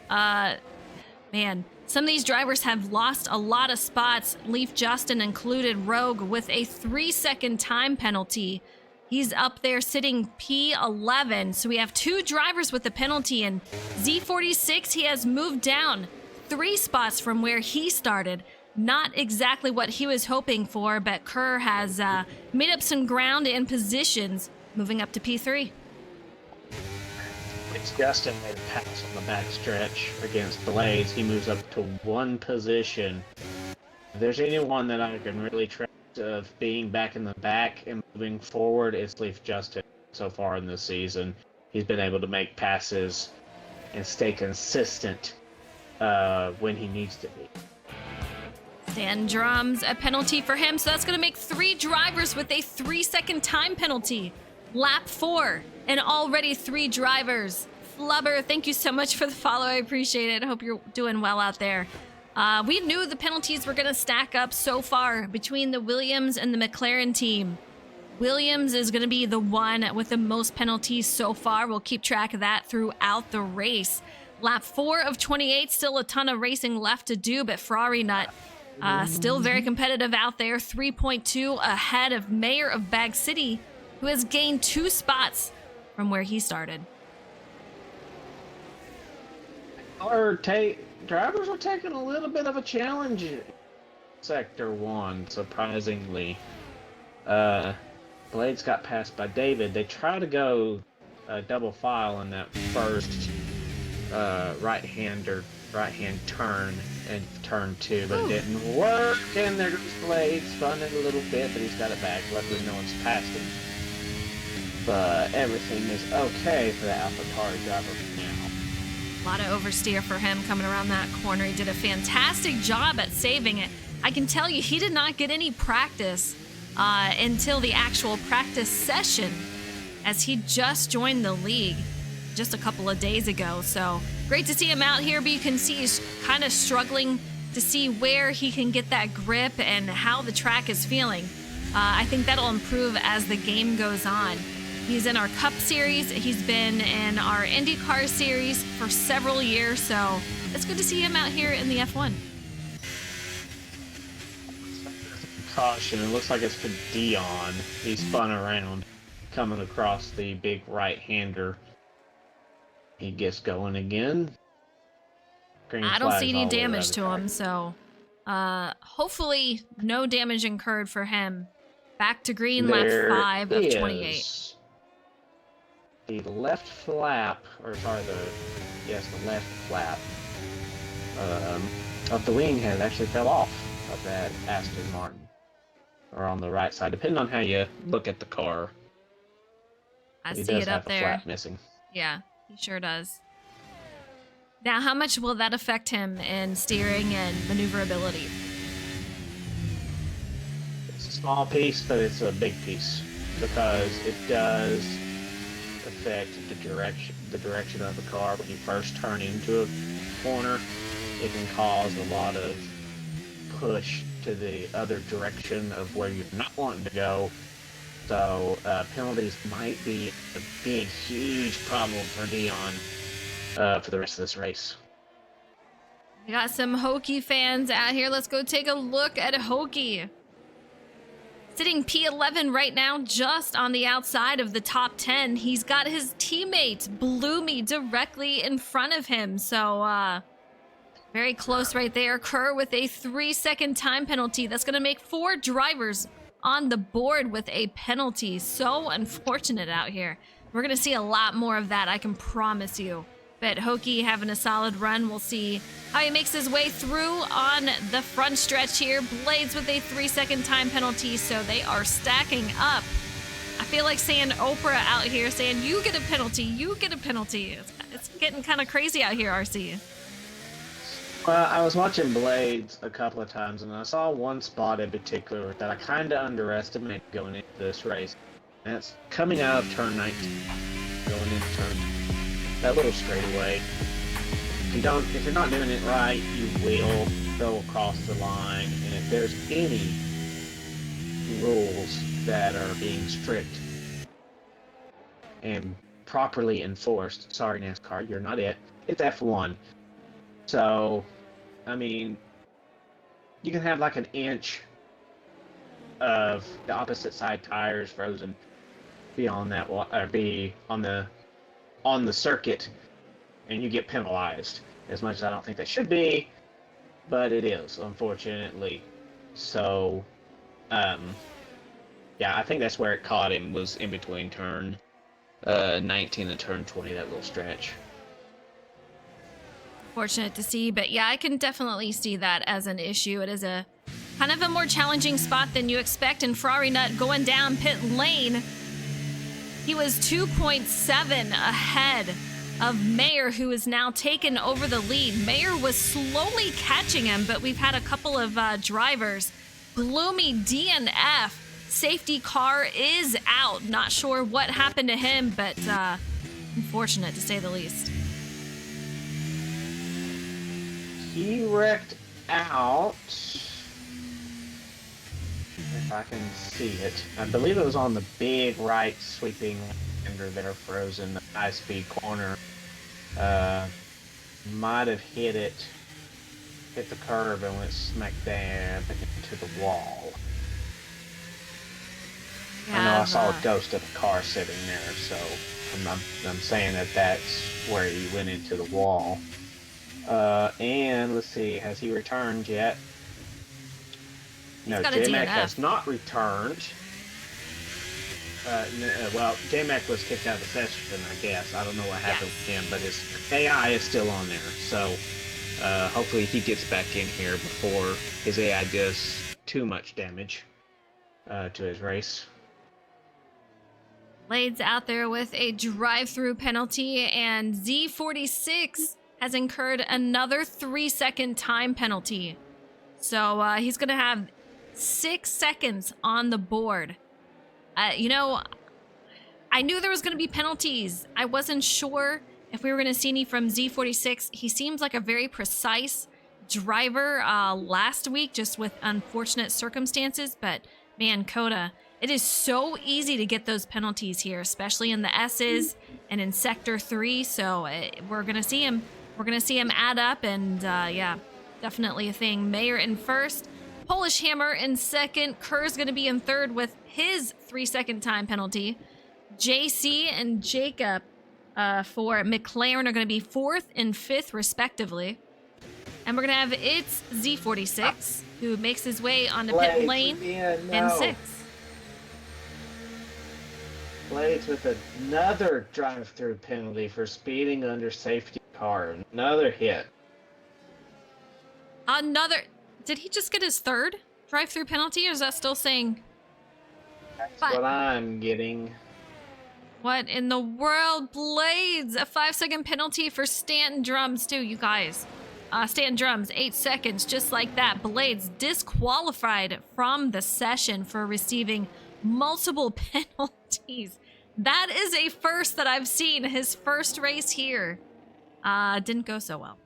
A: Man, some of these drivers have lost a lot of spots. Leaf Justin included. Rogue with a 3-second time penalty. He's up there sitting P11. So we have 2 drivers with the penalty, and Z46, he has moved down 3 spots from where he started. Not exactly what he was hoping for, but Kerr has made up some ground in positions, moving up to P3.
B: It's Justin made a pass on the backstretch against Blades. He moves up to 1 position. If there's anyone that I can really trust of being back in the back and moving forward, it's Leaf Justin so far in this season. He's been able to make passes and stay consistent when he needs to be.
A: Stan Drums, a penalty for him, so that's going to make 3 drivers with a 3-second time penalty. Lap 4, and already 3 drivers. Flubber, thank you so much for the follow. I appreciate it. I hope you're doing well out there. We knew the penalties were going to stack up so far between the Williams and the McLaren team. Williams is going to be the one with the most penalties so far. We'll keep track of that throughout the race. Lap 4 of 28, still a ton of racing left to do, but Ferrari Nut still very competitive out there. 3.2 ahead of Mayor of Bag City, who has gained 2 spots from where he started.
B: Drivers are taking a little bit of a challenge in Sector 1, surprisingly. Blades got passed by David. They try to go double file in that first right-hand turn in turn 2, but it didn't work, and there goes Blades, spun it a little bit, but he's got it back. Luckily, no one's passed him. But everything is okay for the AlphaTauri driver now.
A: A lot of oversteer for him coming around that corner. He did a fantastic job at saving it. I can tell you, he did not get any practice until the actual practice session, as he just joined the league just a couple of days ago. So great to see him out here, but you can see he's kind of struggling to see where he can get that grip and how the track is feeling. I think that'll improve as the game goes on. He's in our Cup Series. He's been in our IndyCar Series for several years, so it's good to see him out here in the F1.
B: Caution, it looks like it's for Dion. He spun around, coming across the big right-hander. He gets going again.
A: I don't see any damage to him, so hopefully no damage incurred for him. Back to green, lap 5 of 28.
B: The left flap, the left flap of the wing has actually fell off of that Aston Martin, or on the right side, depending on how you look at the car.
A: I see it up there.
B: Flap missing.
A: Yeah, he sure does. Now, how much will that affect him in steering and maneuverability?
B: It's a small piece, but it's a big piece, because it does affect the direction of the car. When you first turn into a corner, it can cause a lot of push to the other direction of where you're not wanting to go. So penalties might be a big, huge problem for Dion for the rest of this race.
A: We got some Hokie fans out here. Let's go take a look at Hokie. Sitting P11 right now, just on the outside of the top 10. He's got his teammate, Bloomy, directly in front of him. So, very close right there. Kerr with a 3-second time penalty. That's going to make 4 drivers on the board with a penalty. So unfortunate out here. We're going to see a lot more of that, I can promise you. But Hokie having a solid run. We'll see how he makes his way through on the front stretch here. Blades with a 3-second time penalty, so they are stacking up. I feel like saying Oprah out here saying, you get a penalty, you get a penalty. It's getting kind of crazy out here, RC.
B: Well, I was watching Blades a couple of times, and I saw one spot in particular that I kind of underestimated going into this race. And that's coming out of turn 19, going into turn 20. That little straightaway, if you're not doing it right, you will go across the line. And if there's any rules that are being strict and properly enforced, sorry NASCAR, you're not it. It's F1. So, I mean, you can have like an inch of the opposite side tires frozen beyond that, or be on the circuit, and you get penalized. As much as I don't think they should be, but it is, unfortunately. So, yeah, I think that's where it caught him, was in between turn 19 and turn 20, that little stretch.
A: Fortunate to see, but yeah, I can definitely see that as an issue. It is a kind of a more challenging spot than you expect, and Ferrari Nut going down pit lane. He was 2.7 ahead of Mayer, who is now taken over the lead. Mayer was slowly catching him, but we've had a couple of drivers. Bloomy DNF. Safety car is out. Not sure what happened to him, but unfortunate to say the least.
B: He wrecked out. If I can see it. I believe it was on the big right sweeping under there, frozen, the high-speed corner. Might have hit the curve and went smack dab into the wall. I know I saw a ghost of a car sitting there, so I'm saying that that's where he went into the wall. And let's see, has he returned yet? No, J-Mac has not returned. Well, J-Mac was kicked out of the session, I guess. I don't know what happened with him, but his AI is still on there. So hopefully he gets back in here before his AI does too much damage to his race.
A: Blades out there with a drive-through penalty, and Z46 has incurred another 3-second time penalty. So he's going to have 6 seconds on the board. You know, I knew there was going to be penalties. I wasn't sure if we were going to see any from Z46. He seems like a very precise driver last week, just with unfortunate circumstances. But man, Coda, it is so easy to get those penalties here, especially in the S's and in Sector 3. So we're going to see him. We're going to see him add up, and yeah, definitely a thing. Mayer in first, Polish Hammer in second, Kerr's going to be in third with his 3-second time penalty. JC and Jacob for McLaren are going to be fourth and fifth, respectively. And we're going to have it's Z46, who makes his way onto pit lane in sixth.
B: Blades with another drive-through penalty for speeding under safety car. Another hit.
A: Another. Did he just get his third drive-through penalty, or is that still saying?
B: That's what I'm getting.
A: What in the world? Blades, a 5-second penalty for Stanton Drums too, you guys. Stanton Drums, 8 seconds, just like that. Blades disqualified from the session for receiving multiple penalties. That is a first that I've seen. His first race here didn't go so well.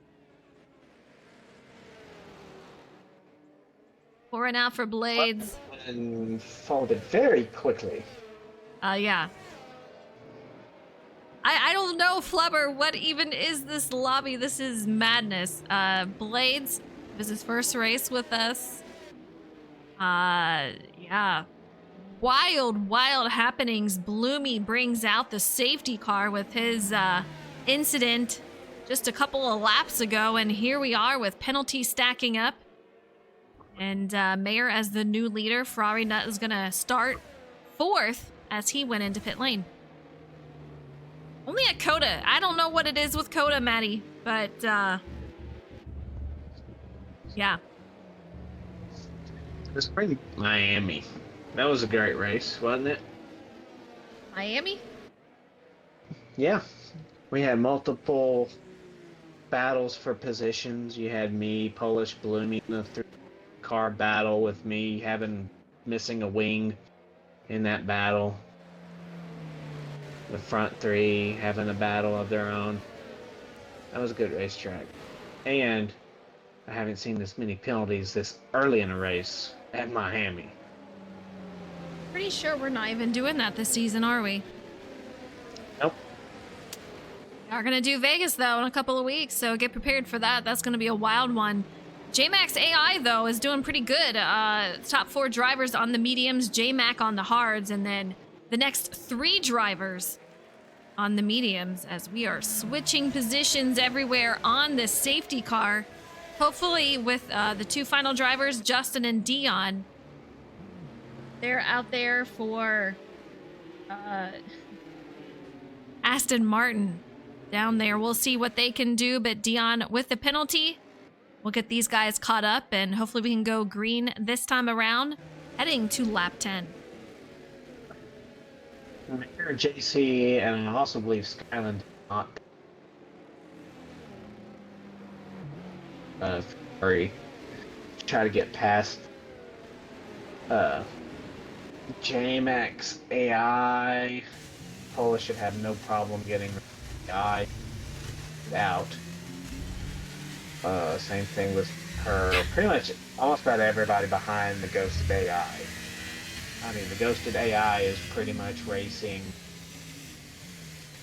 A: Pouring out for Blades.
B: And folded very quickly.
A: Yeah. I don't know, Flubber, what even is this lobby? This is madness. Blades, this is his first race with us. Yeah. Wild happenings. Bloomy brings out the safety car with his incident just a couple of laps ago, and here we are with penalties stacking up. And Mayer as the new leader. Ferrari Nut is going to start fourth as he went into pit lane. Only at Coda. I don't know what it is with Coda, Maddie, but yeah.
B: It's pretty Miami. That was a great race, wasn't it?
A: Miami?
B: Yeah. We had multiple battles for positions. You had me, Polish Bloomy, in the car battle with me missing a wing in that battle. The front three having a battle of their own. That was a good racetrack. And I haven't seen this many penalties this early in a race at Miami.
A: Pretty sure we're not even doing that this season, are we?
B: Nope.
A: We are going to do Vegas, though, in a couple of weeks, so get prepared for that. That's going to be a wild one. J-Max AI, though, is doing pretty good. Top 4 drivers on the mediums, J-Mac on the hards, and then the next 3 drivers on the mediums as we are switching positions everywhere on this safety car. Hopefully with the 2 final drivers, Justin and Dion, they're out there for Aston Martin down there. We'll see what they can do, but Dion with the penalty, we'll get these guys caught up and hopefully we can go green this time around, heading to lap 10.
B: Here JC, and I also believe Skyland not Prix try to get past JMax AI. Pola should have no problem getting AI out. Same thing with her. Pretty much almost about everybody behind the Ghosted AI. I mean, the Ghosted AI is pretty much racing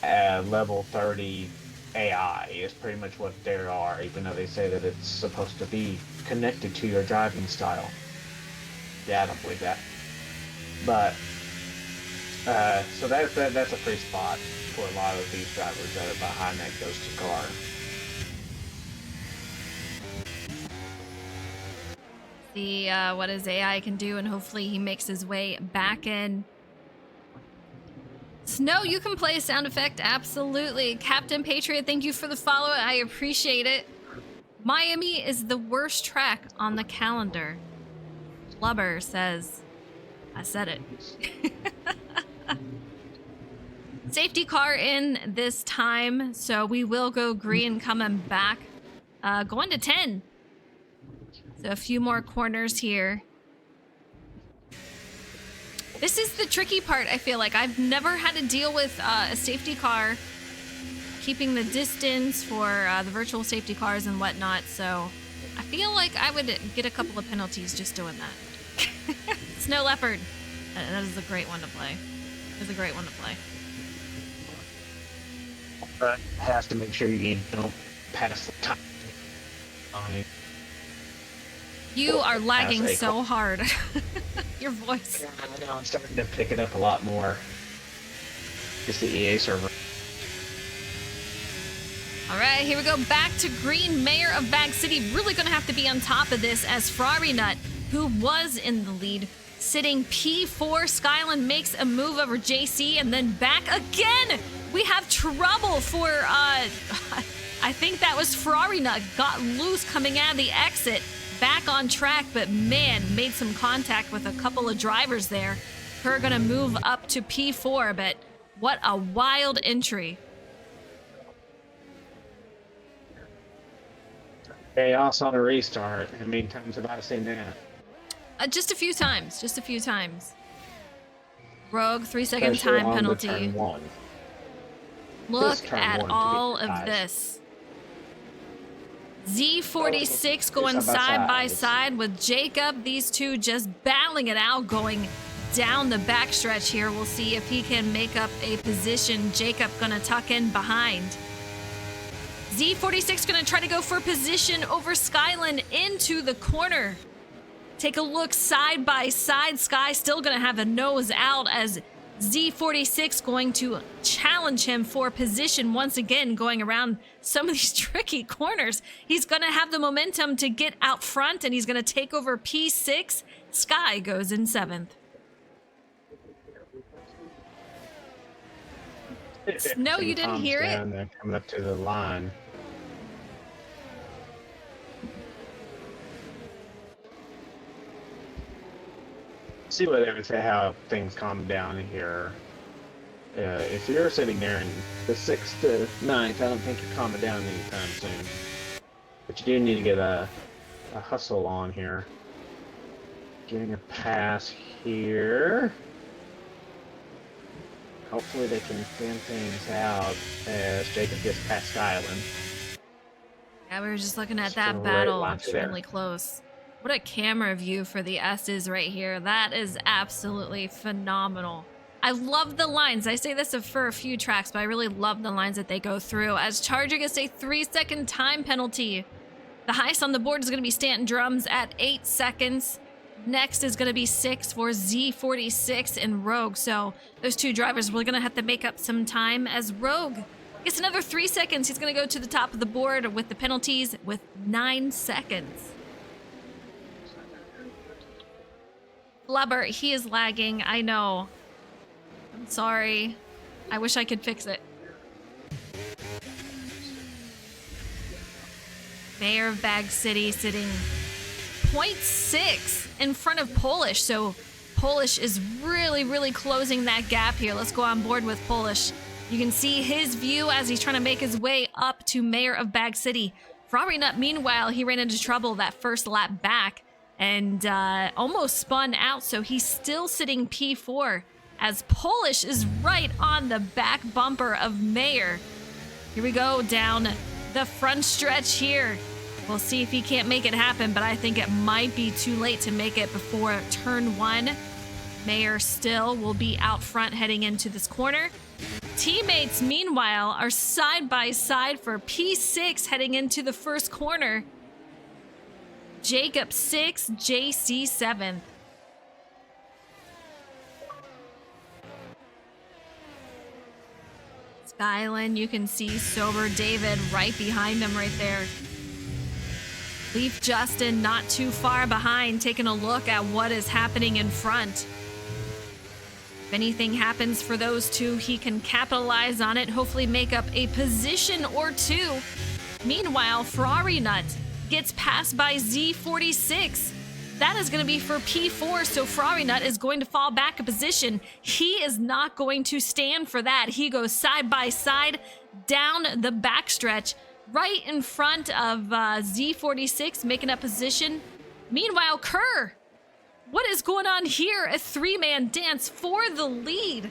B: level 30 AI is pretty much what they are, even though they say that it's supposed to be connected to your driving style. Yeah, I don't believe that. But, so that's a free spot for a lot of these drivers that are behind that Ghosted car.
A: See what his AI can do, and hopefully he makes his way back in. Snow, you can play a sound effect, absolutely. Captain Patriot, thank you for the follow. I appreciate it. Miami is the worst track on the calendar. Flubber says, I said it. Safety car in this time, so we will go green coming back. Going to 10. So a few more corners here. This is the tricky part, I feel like. I've never had to deal with a safety car keeping the distance for the virtual safety cars and whatnot, so I feel like I would get a couple of penalties just doing that. Snow Leopard. That is a great one to play. It's a great one to play.
B: But has to make sure you don't pass the time.
A: You are lagging so hard. Your voice.
B: Yeah, I know, I'm starting to pick it up a lot more. It's the EA server.
A: All right, here we go. Back to green. Mayor of Bag City really going to have to be on top of this as Ferrari Nut, who was in the lead, sitting P4. Skyland makes a move over JC and then back again. We have trouble for, I think that was Ferrari Nut. Got loose coming out of the exit. Back on track, but man, made some contact with a couple of drivers there. Her gonna move up to P4, but what a wild entry.
B: Chaos on a restart. How many times have I seen that?
A: Just a few times, just a few times. Rogue, 3-second
B: Especially
A: time
B: on the
A: penalty.
B: turn 1.
A: Look
B: turn
A: at
B: 1, to
A: all
B: be
A: of
B: precise.
A: this. Z46 going
B: Side by
A: side by
B: side.
A: side with Jacob. These two just battling it out, going down the backstretch here. We'll see if he can make up a position. Jacob gonna tuck in behind. Z46 gonna try to go for position over Skyland into the corner. Take a look side by side. Sky still gonna have a nose out as Z46 going to challenge him for position once again, going around some of these tricky corners. He's going to have the momentum to get out front, and he's going to take over P6. Sky goes in 7th. Snow, you didn't hear it?
B: Down there, coming up to the line. See what they would say how things calm down here. If you're sitting there in the 6th to 9th, I don't think you're calming down anytime soon. But you do need to get a hustle on here. Getting a pass here. Hopefully they can thin things out as Jacob gets past Skyland.
A: Yeah, we were just looking at that
B: Straight
A: battle.
B: line to there.
A: Extremely close. What a camera view for the S's right here. That is absolutely phenomenal. I love the lines. I say this for a few tracks, but I really love the lines that they go through. As charging is a 3-second time penalty. The highest on the board is going to be Stanton Drums at 8 seconds. Next is going to be 6 for Z46 and Rogue. So those two drivers, we're going to have to make up some time as Rogue gets another 3 seconds. He's going to go to the top of the board with the penalties with 9 seconds. Flubber, he is lagging. I know. I'm sorry. I wish I could fix it. Mayor of Bag City sitting 0.6 in front of Polish. So Polish is really, really closing that gap here. Let's go on board with Polish. You can see his view as he's trying to make his way up to Mayor of Bag City. Ferrari Nut, meanwhile, he ran into trouble that first lap back and almost spun out. So he's still sitting P4 as Polish is right on the back bumper of Mayor. Here we go down the front stretch here. We'll see if he can't make it happen, but I think it might be too late to make it before turn 1. Mayor still will be out front heading into this corner. Teammates, meanwhile, are side by side for P6 heading into the first corner. Jacob 6, JC 7th. Skyland, you can see Sober David right behind him right there. Leaf Justin not too far behind, taking a look at what is happening in front. If anything happens for those two, he can capitalize on it, hopefully make up a position or two. Meanwhile, Ferrari Nut gets passed by Z46. That is going to be for P4, so Ferrari Nut is going to fall back a position. He is not going to stand for that. He goes side by side down the backstretch, right in front of Z46, making up position. Meanwhile, Kerr, what is going on here? A three-man dance for the lead.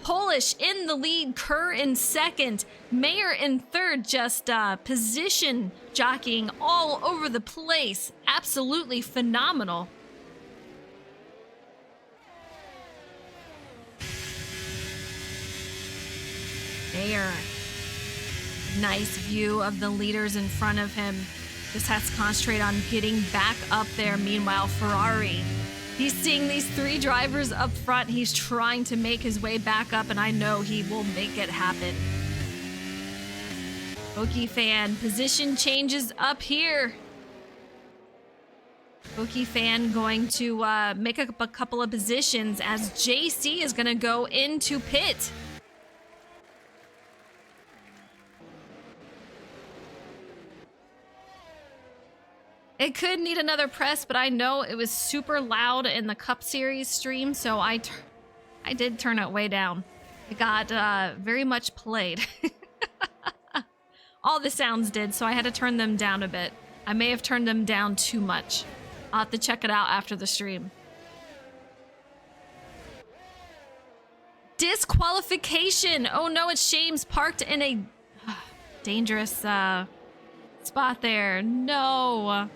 A: Polish in the lead, Kerr in second, Mayor in third, just position jockeying all over the place. Absolutely phenomenal. Mayor, nice view of the leaders in front of him. Just has to concentrate on getting back up there. Meanwhile, Ferrari, he's seeing these three drivers up front. He's trying to make his way back up, and I know he will make it happen. Okie fan, position changes up here. Okie fan going to make up a couple of positions as JC is going to go into pit. It could need another press, but I know it was super loud in the Cup Series stream, so I did turn it way down. It got very much played. All the sounds did, so I had to turn them down a bit. I may have turned them down too much. I'll have to check it out after the stream. Disqualification! Oh no, it's Shames parked in a dangerous spot there. No.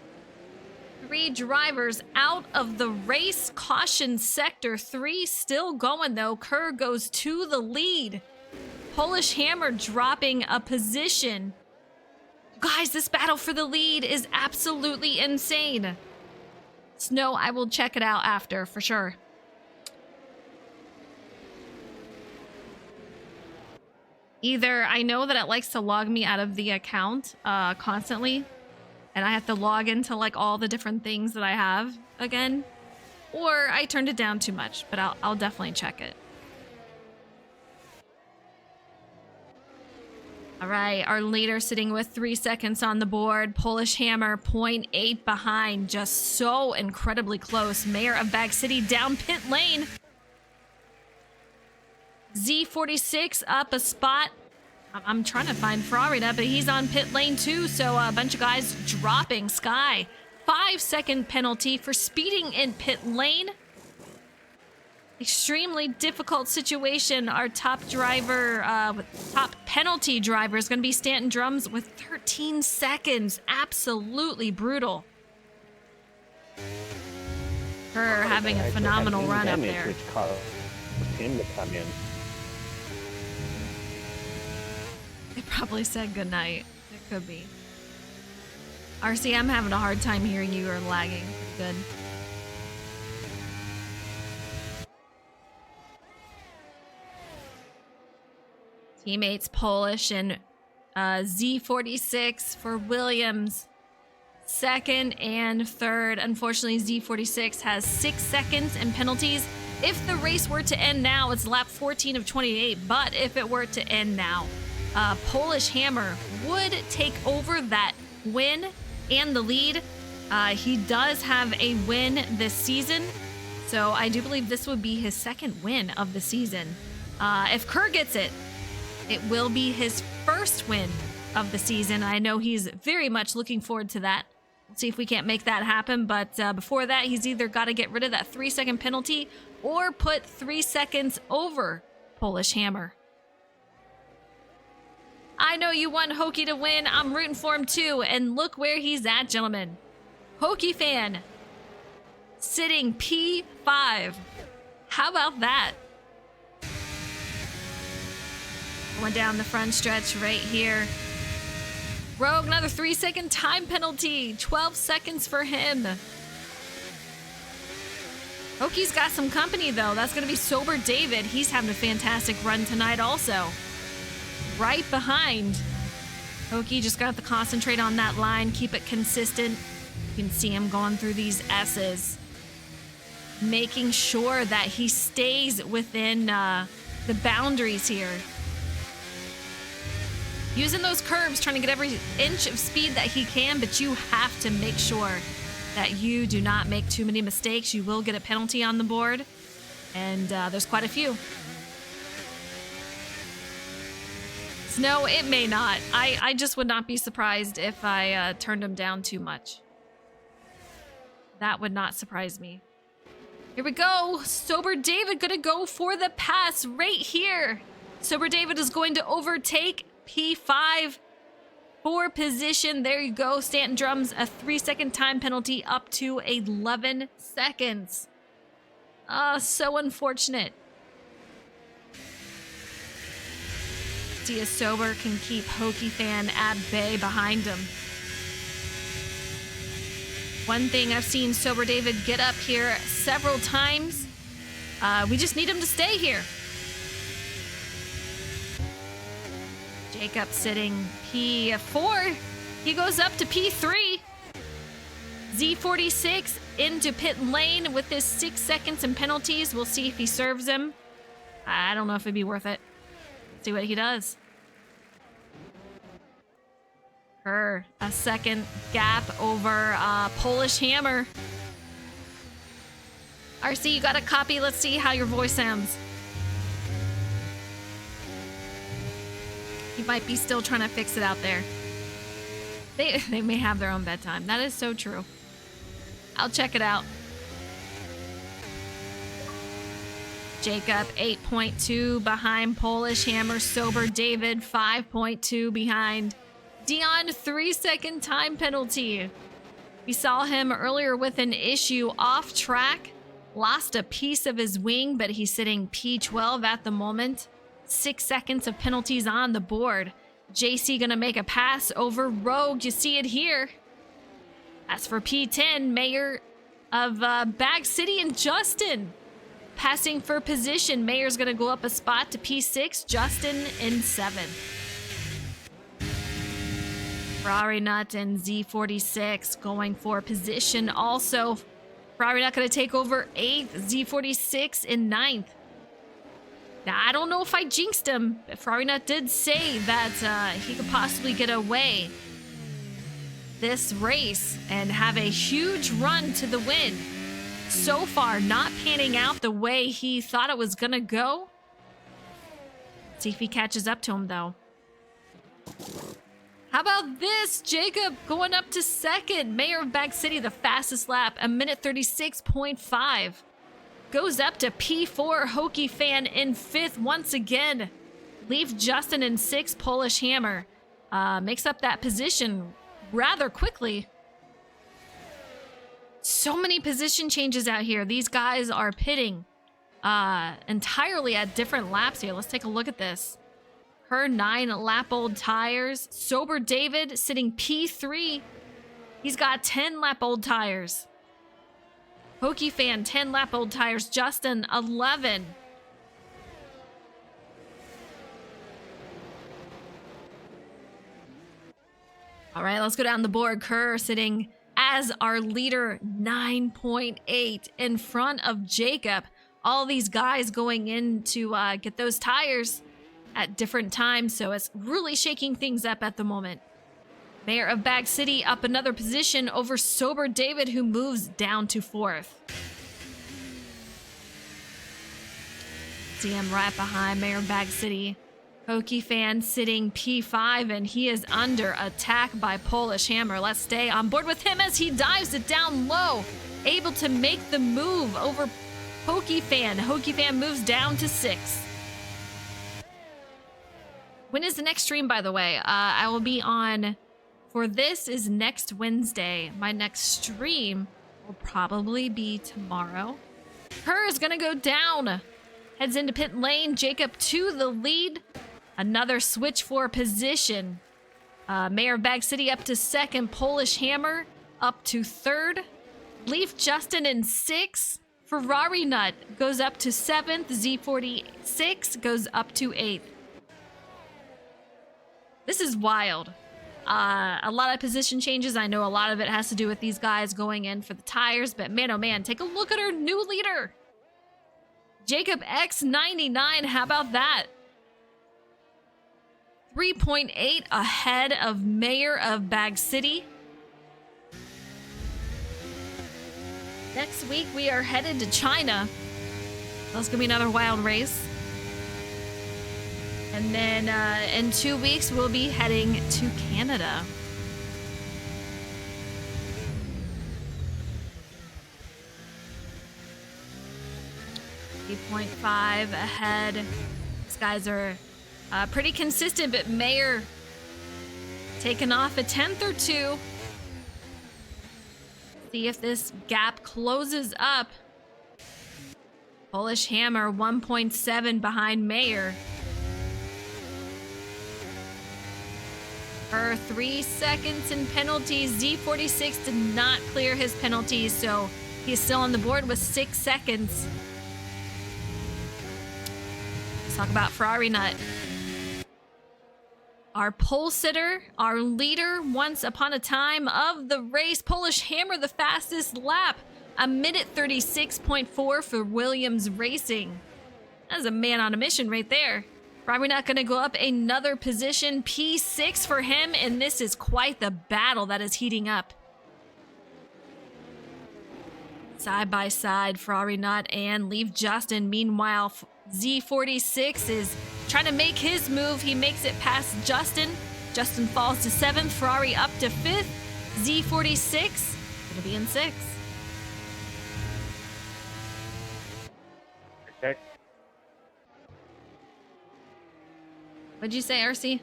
A: 3 drivers out of the race. Caution sector 3 still going though. Kerr goes to the lead. Polish Hammer dropping a position. Guys, this battle for the lead is absolutely insane. Snow, I will check it out after for sure. Either I know that it likes to log me out of the account constantly, and I have to log into like all the different things that I have again, or I turned it down too much, but I'll definitely check it. All right, our leader sitting with 3 seconds on the board. Polish Hammer 0.8 behind, just so incredibly close. Mayor of Bag City down pit lane. Z46 up a spot. I'm trying to find Ferrari, but he's on pit lane too, so a bunch of guys dropping. Sky, 5-second penalty for speeding in pit lane. extremely difficult situation. Our top driver, top penalty driver is going to be Stanton Drums with 13 seconds. Absolutely brutal. Her having a phenomenal run up there.
B: Which caused him to come in.
A: They probably said goodnight. It could be. RC, I'm having a hard time hearing you or lagging. Good. Teammates Polish and Z46 for Williams. Second and third. Unfortunately, Z46 has 6 seconds and penalties. If the race were to end now, it's lap 14 of 28. But if it were to end now, Polish Hammer would take over that win and the lead. He does have a win this season, so I do believe this would be his second win of the season. If Kerr gets it, it will be his first win of the season. I know he's very much looking forward to that. We'll see if we can't make that happen, but before that, he's either got to get rid of that 3-second penalty or put 3 seconds over Polish Hammer. I know you want Hokie to win. I'm rooting for him too. And look where he's at, gentlemen. Hokie fan sitting P5. How about that? Going down the front stretch right here. Rogue, another 3-second time penalty. 12 seconds for him. Hokie's got some company though. That's going to be Sober David. He's having a fantastic run tonight also. Right behind. Hokie just got to concentrate on that line, keep it consistent. You can see him going through these S's, making sure that he stays within the boundaries here. Using those curves, trying to get every inch of speed that he can, but you have to make sure that you do not make too many mistakes. You will get a penalty on the board, and there's quite a few. No, it may not. I just would not be surprised if I turned him down too much. That would not surprise me. Here we go. Sober David gonna go for the pass right here. Sober David is going to overtake P5 for position. There you go. Stanton Drums, a 3-second time penalty up to 11 seconds. So unfortunate. See if Sober can keep Hokie fan at bay behind him. One thing I've seen Sober David get up here several times. We just need him to stay here. Jacob sitting P4. He goes up to P3. Z46 into pit lane with his 6 seconds and penalties. We'll see if he serves him. I don't know if it'd be worth it. See what he does. Her a second gap over Polish Hammer. RC, you got a copy. Let's see how your voice sounds. He might be still trying to fix it out there. They may have their own bedtime. That is so true. I'll check it out. Jacob 8.2 behind Polish Hammer. Sober David 5.2 behind. Dion 3-second time penalty. We saw him earlier with an issue off track. Lost a piece of his wing, but he's sitting P12 at the moment. 6 seconds of penalties on the board. JC gonna make a pass over Rogue. You see it here. As for P10, Mayor of Bag City and Justin passing for position. Mayor's gonna go up a spot to P6. Justin in 7th. Ferrari Nut and Z46 going for position also. Ferrari Nut gonna take over 8th. Z46 in 9th. Now, I don't know if I jinxed him, but Ferrari Nut did say that he could possibly get away this race and have a huge run to the win. So far, not panning out the way he thought it was gonna go. Let's see if he catches up to him, though. How about this? Jacob going up to 2nd. Mayor of Bag City, the fastest lap, 1:36.5. goes up to P4. Hokie Fan in 5th once again. Leave Justin in 6th. Polish Hammer makes up that position rather quickly. So many position changes out here. These guys are pitting entirely at different laps here. Let's take a look at this. Her 9-lap-old tires. Sober David sitting P3. He's got 10-lap-old tires. Hokie Fan, 10-lap-old tires. Justin, 11. All right, let's go down the board. Kerr sitting as our leader, 9.8 in front of Jacob. All these guys going in to get those tires at different times, so it's really shaking things up at the moment. Mayor of Bag City up another position over Sober David, who moves down to 4th. See him right behind Mayor of Bag City. Hokie Fan sitting P5, and he is under attack by Polish Hammer. Let's stay on board with him as he dives it down low, able to make the move over Hokie Fan. Hokie Fan moves down to 6th. When is the next stream, by the way? I will be on, for this is next Wednesday. My next stream will probably be tomorrow. Kerr is going to go down. Heads into pit lane. Jacob to the lead. Another switch for position. Mayor of Bag City up to 2nd. Polish Hammer up to 3rd. Leaf Justin in 6th. Ferrari Nut goes up to 7th. Z46 goes up to 8th. This is wild. A lot of position changes. I know a lot of it has to do with these guys going in for the tires, but man, oh man, take a look at our new leader. Jacob X99, how about that? 3.8 ahead of Mayor of Bag City. Next week, we are headed to China. That's gonna be another wild race. And then in 2 weeks, we'll be heading to Canada. .5 ahead. These guys are pretty consistent, but Mayor taking off a 10th or 2. See if this gap closes up. Polish Hammer 1.7 behind Mayor. For 3 seconds in penalties. Z46 did not clear his penalties, so he's still on the board with 6 seconds. Let's talk about Ferrari Nut. Our pole sitter, our leader once upon a time of the race. Polish Hammer, the fastest lap. 1:36.4 for Williams Racing. That's a man on a mission right there. Probably not going to go up another position. P6 for him, and this is quite the battle that is heating up. Side by side, Ferrari Nut and Leave Justin. Meanwhile, Z46 is trying to make his move. He makes it past Justin. Justin falls to 7th. Ferrari up to 5th. Z46 going to be in 6th.
B: Okay.
A: What'd you say, RC?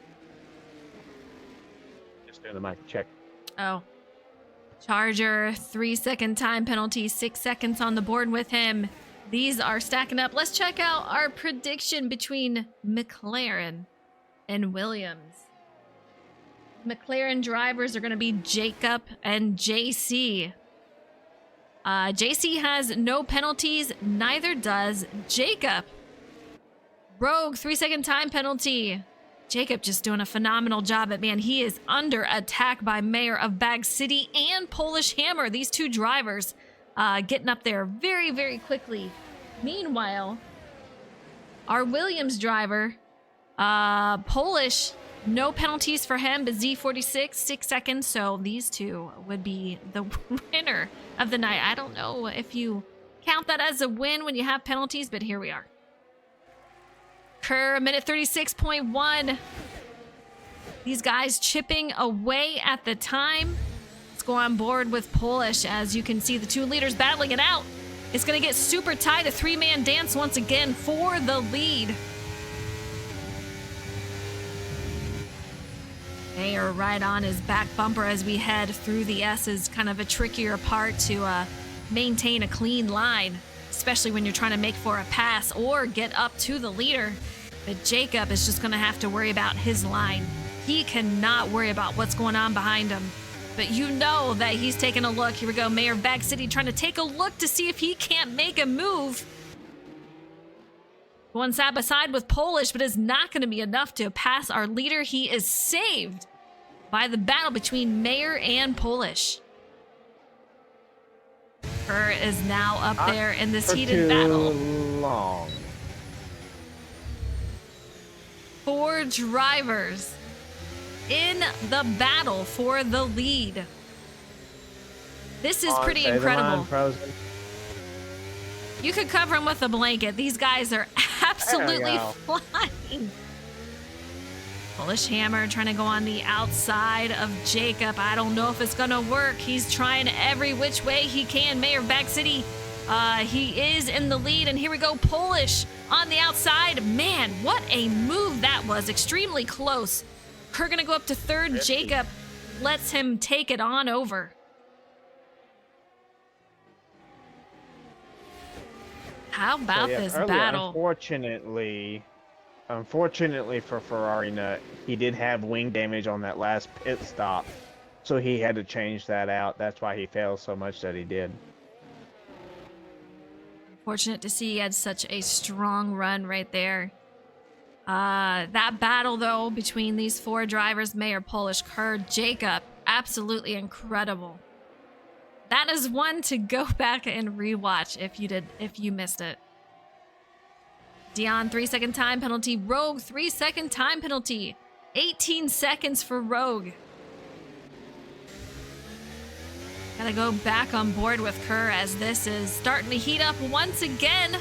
B: Just doing the mic check.
A: Oh. Charger, 3-second time penalty, 6 seconds on the board with him. These are stacking up. Let's check out our prediction between McLaren and Williams. McLaren drivers are going to be Jacob and JC. JC has no penalties, neither does Jacob. Rogue, 3-second time penalty. Jacob just doing a phenomenal job, but man, he is under attack by Mayor of Bag City and Polish Hammer. These two drivers getting up there very, very quickly. Meanwhile, our Williams driver, Polish, no penalties for him, but Z46, 6 seconds. So these two would be the winner of the night. I don't know if you count that as a win when you have penalties, but here we are. Kerr, 1:36.1. These guys chipping away at the time. Let's go on board with Polish. As you can see, the two leaders battling it out. It's going to get super tight. A three-man dance once again for the lead. They are right on his back bumper as we head through the S's. Kind of a trickier part to maintain a clean line, especially when you're trying to make for a pass or get up to the leader. But Jacob is just going to have to worry about his line. He cannot worry about what's going on behind him. But you know that he's taking a look. Here we go, Mayor of Bag City trying to take a look to see if he can't make a move. Going side by side with Polish, but it's not going to be enough to pass our leader. He is saved by the battle between Mayor and Polish. Kerr is now up there in this heated battle.
D: Long.
A: 4 drivers in the battle for the lead. This is pretty incredible. You could cover them with a blanket. These guys are absolutely flying. Polish Hammer trying to go on the outside of Jacob. I don't know if it's going to work. He's trying every which way he can. Mayor of Bag City, he is in the lead. And here we go, Polish on the outside. Man, what a move that was. Extremely close. Kerr going to go up to third. Jacob lets him take it on over. How about this battle?
D: Unfortunately for Ferrari Nut, he did have wing damage on that last pit stop, so he had to change that out. That's why he failed so much that he did.
A: Fortunate to see he had such a strong run right there. That battle, though, between these 4 drivers, Mayor, Polish, Kerr, Jacob, absolutely incredible. That is one to go back and rewatch if you missed it. Dion, 3-second time penalty. Rogue, 3-second time penalty. 18 seconds for Rogue. Gotta go back on board with Kerr as this is starting to heat up once again.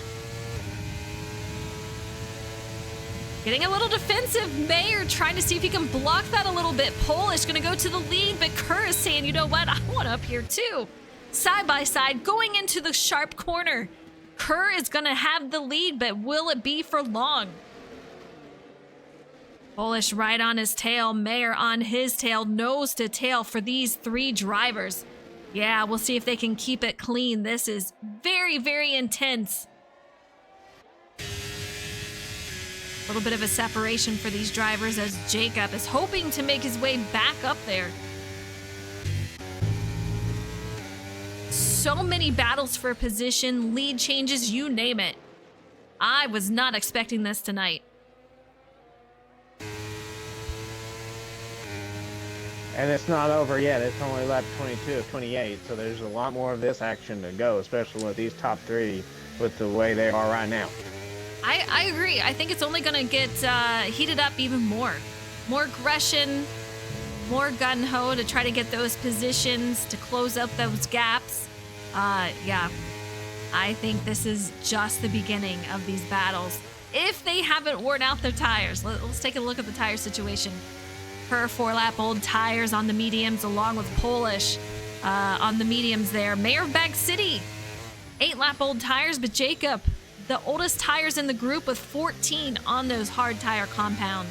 A: Getting a little defensive. Mayor trying to see if he can block that a little bit. Polish gonna go to the lead, but Kerr is saying, you know what? I want up here too. Side by side, going into the sharp corner. Kerr is going to have the lead, but will it be for long? Polish right on his tail. Mayor on his tail. Nose to tail for these 3 drivers. Yeah, we'll see if they can keep it clean. This is very, very intense. A little bit of a separation for these drivers as Jacob is hoping to make his way back up there. So many battles for position, lead changes, you name it. I was not expecting this tonight.
D: And it's not over yet. It's only lap 22 of 28, so there's a lot more of this action to go, especially with these top 3 with the way they are right now.
A: I agree. I think it's only going to get heated up even more. More aggression, more gung-ho to try to get those positions, to close up those gaps. Yeah, I think this is just the beginning of these battles. If they haven't worn out their tires, let's take a look at the tire situation. Per 4-lap-old tires on the mediums, along with Polish on the mediums there. Mayor of Bag City, 8-lap-old tires, but Jacob, the oldest tires in the group with 14 on those hard tire compound.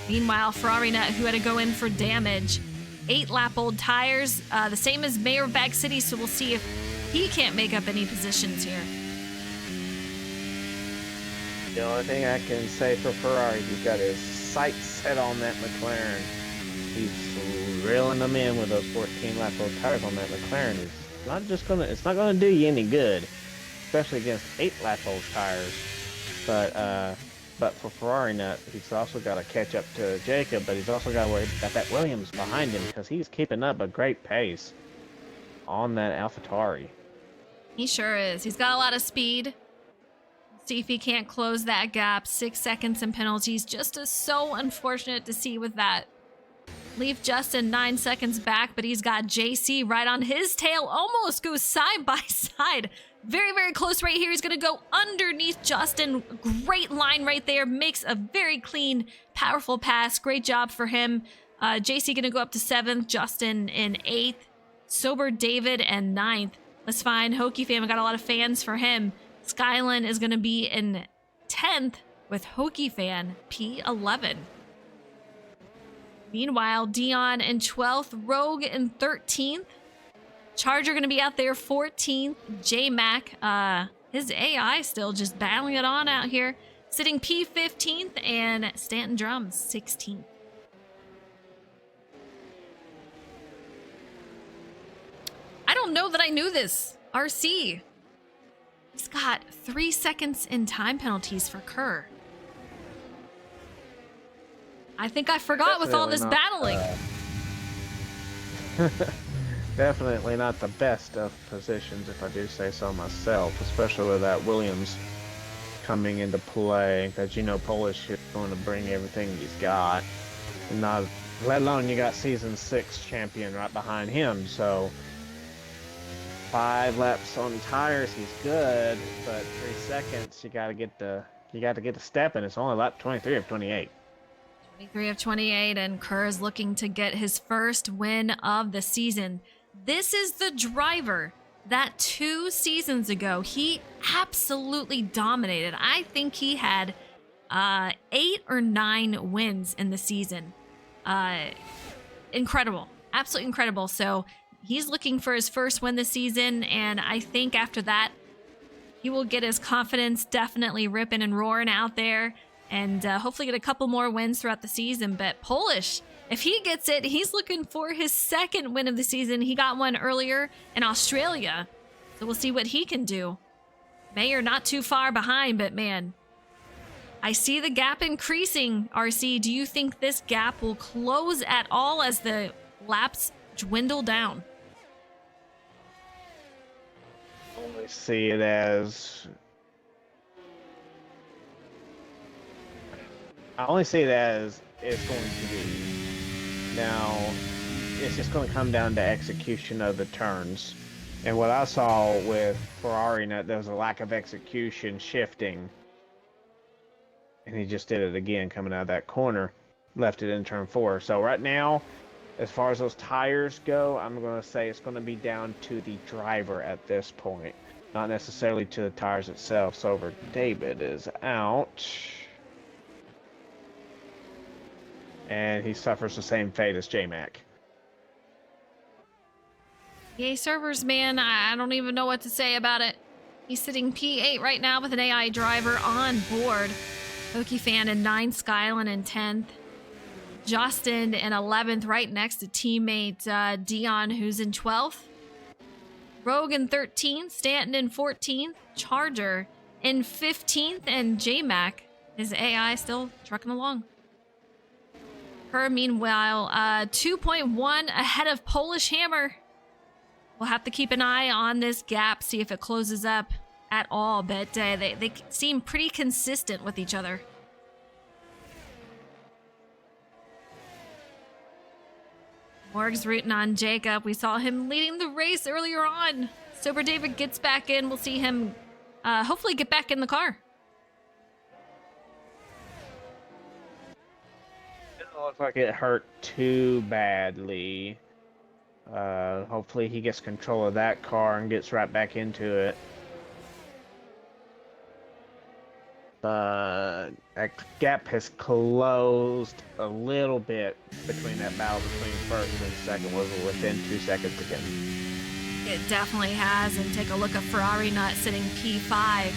A: Meanwhile, Ferrari Nut, who had to go in for damage, 8-lap-old tires, the same as Mayor of Bag City, so we'll see if he can't make up any positions here.
D: The only thing I can say for Ferrari, he's got his sights set on that McLaren. He's reeling them in with those 14-lap-old tires on that McLaren. It's not gonna do you any good, especially against 8-lap-old tires. But for Ferrari Nut, he's also got to catch up to Jacob, but he's also got that Williams behind him because he's keeping up a great pace on that AlphaTauri.
A: He sure is. He's got a lot of speed. See if he can't close that gap. 6 seconds and penalties. Just so unfortunate to see with that. Leave Justin 9 seconds back, but he's got JC right on his tail. Almost goes side by side. Very, very close right here. He's going to go underneath Justin. Great line right there. Makes a very clean, powerful pass. Great job for him. JC going to go up to 7th. Justin in 8th. Sober David and 9th. Let's find Hokie Fan. We got a lot of fans for him. Skyline is going to be in 10th with Hokie Fan P11. Meanwhile, Dion in 12th, Rogue in 13th. Charger going to be out there 14th. J-Mac, his AI still just battling it on out here. Sitting P15th and Stanton Drums 16th. I don't know that I knew this. RC. He's got 3 seconds in time penalties for Kerr. I think I forgot with all this battling.
D: Definitely not the best of positions, if I do say so myself, especially with that Williams coming into play, because you know Polish is going to bring everything he's got, and not let alone you got season 6 champion right behind him. So 5 laps on tires, he's good, but 3 seconds you got to get the step, and it's only lap 23 of 28.
A: 23 of 28, and Kerr is looking to get his first win of the season. This is the driver that 2 seasons ago he absolutely dominated. I think he had 8 or 9 wins in the season. Incredible, absolutely incredible. So he's looking for his first win this season, and I think after that he will get his confidence definitely ripping and roaring out there, and hopefully get a couple more wins throughout the season. But Polish, if he gets it, he's looking for his 2nd win of the season. He got one earlier in Australia, so we'll see what he can do. Mayer not too far behind, but man, I see the gap increasing. RC, do you think this gap will close at all as the laps dwindle down?
D: Only see it as it's going to be. Now, it's just going to come down to execution of the turns. And what I saw with Ferrari, there was a lack of execution shifting. And he just did it again coming out of that corner. Left it in turn 4. So right now, as far as those tires go, I'm going to say it's going to be down to the driver at this point. Not necessarily to the tires itself. So over David is out. And he suffers the same fate as J-Mac.
A: EA servers, man, I don't even know what to say about it. He's sitting P8 right now with an AI driver on board. Hokie Fan in 9th, Skyline in 10th. Justin in 11th, right next to teammate Dion, who's in 12th. Rogue in 13th, Stanton in 14th, Charger in 15th, and J-Mac, his AI still trucking along. Her, meanwhile, 2.1 ahead of Polish Hammer. We'll have to keep an eye on this gap, see if it closes up at all, but they seem pretty consistent with each other. Morg's rooting on Jacob. We saw him leading the race earlier on. Sober David gets back in. We'll see him hopefully get back in the car.
D: Looks like it hurt too badly. Hopefully he gets control of that car and gets right back into it. That gap has closed a little bit between that battle between first and second. Was within 2 seconds again.
A: It definitely has. And take a look at Ferrari Nut sitting P5.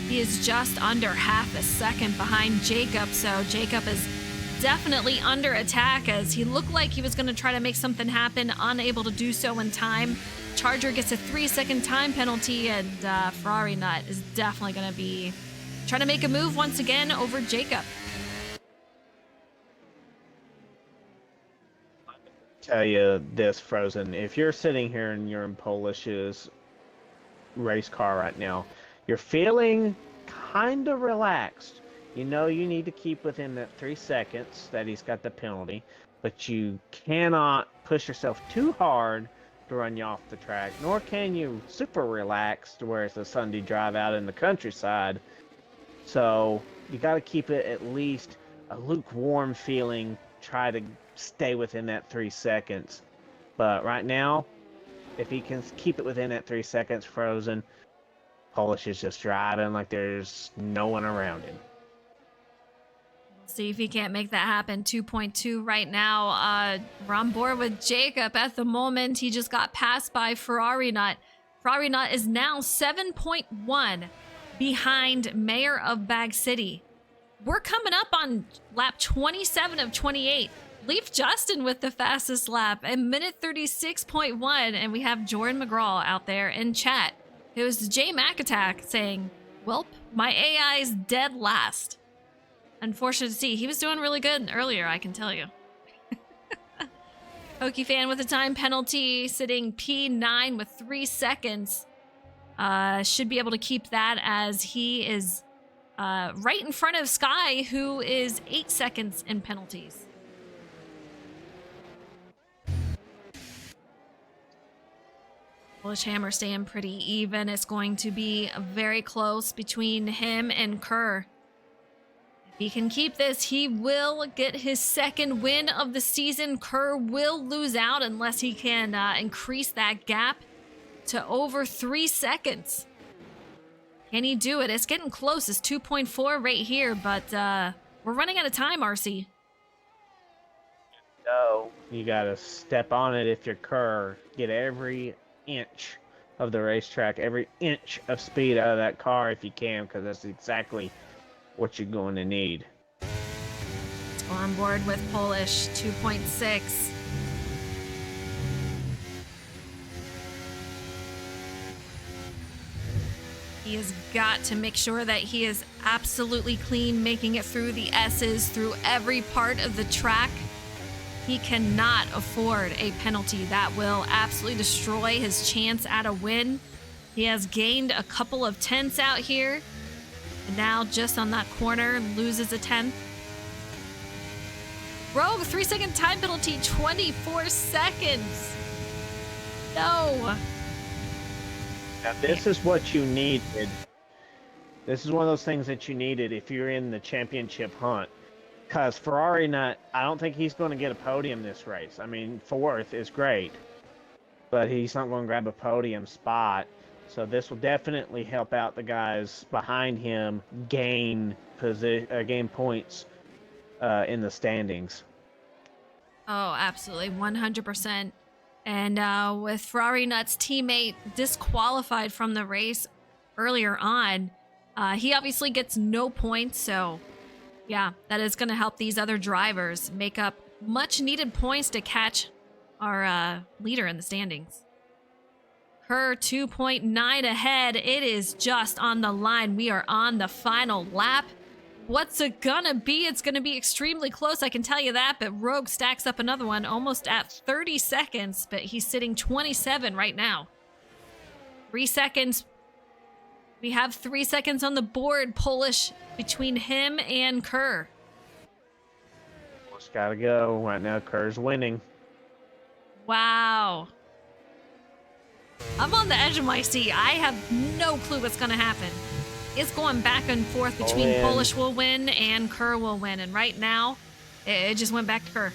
A: He is just under half a second behind Jacob. So Jacob is definitely under attack, as he looked like he was going to try to make something happen, unable to do so in time. Charger gets a 3-second time penalty, and Ferrari Nut is definitely going to be trying to make a move once again over Jacob.
D: Tell you this, Frozen, if you're sitting here and you're in Polish's race car right now, you're feeling kind of relaxed. You know you need to keep within that 3 seconds that he's got the penalty, but you cannot push yourself too hard to run you off the track, nor can you super relaxed where it's a Sunday drive out in the countryside. So you got to keep it at least a lukewarm feeling, try to stay within that 3 seconds. But right now, If he can keep it within that 3 seconds frozen, Polish is just driving like there's no one around him.
A: See if he can't make that happen. 2.2 right now. We're on board with Jacob at the moment. He just got passed by Ferrari Nut. Ferrari Nut is now 7.1 behind Mayor of Bag City. We're coming up on lap 27 of 28. Leave Justin with the fastest lap, a minute 36.1, and we have Jordan McGraw out there in chat. It was J Mac Attack saying, "Welp, my AI's dead last." Unfortunate to see. He was doing really good earlier, I can tell you. Hokey Fan with a time penalty, sitting P9 with 3 seconds. Should be able to keep that as he is right in front of Sky, who is 8 seconds in penalties. Polish Hammer staying pretty even. It's going to be very close between him and Kerr. If he can keep this, he will get his second win of the season. Kerr will lose out unless he can increase that gap to over 3 seconds. Can he do it? It's getting close. It's 2.4 right here, but we're running out of time, RC.
D: No, you gotta step on it if you're Kerr. Get every inch of the racetrack, every inch of speed out of that car if you can, because that's exactly what you're going to need.
A: Let's go on board with Polish 2.6. He has got to make sure that he is absolutely clean, making it through the S's, through every part of the track. He cannot afford a penalty that will absolutely destroy his chance at a win. He has gained a couple of tenths out here. And now just on that corner, loses a tenth. Rogue, 3 second time penalty, 24 seconds. No.
D: Now, this is what you needed. This is one of those things that you needed if you're in the championship hunt. Because Ferrari Nut, I don't think he's going to get a podium this race. I mean, fourth is great, but he's not going to grab a podium spot. So this will definitely help out the guys behind him gain points in the standings.
A: Oh, absolutely, 100%. And with Ferrari Nut's teammate disqualified from the race earlier on, he obviously gets no points. So, yeah, that is going to help these other drivers make up much-needed points to catch our leader in the standings. Her 2.9 ahead. It is just on the line. We are on the final lap. What's it gonna be? It's gonna be extremely close, I can tell you that, but Rogue stacks up another one almost at 30 seconds, but he's sitting 27 right now. 3 seconds. We have 3 seconds on the board, Polish, between him and Kerr.
D: Just gotta go. Right now, Kerr's winning.
A: Wow. I'm on the edge of my seat. I have no clue what's going to happen. It's going back and forth between Polish will win and Kerr will win. And right now, it just went back to Kerr.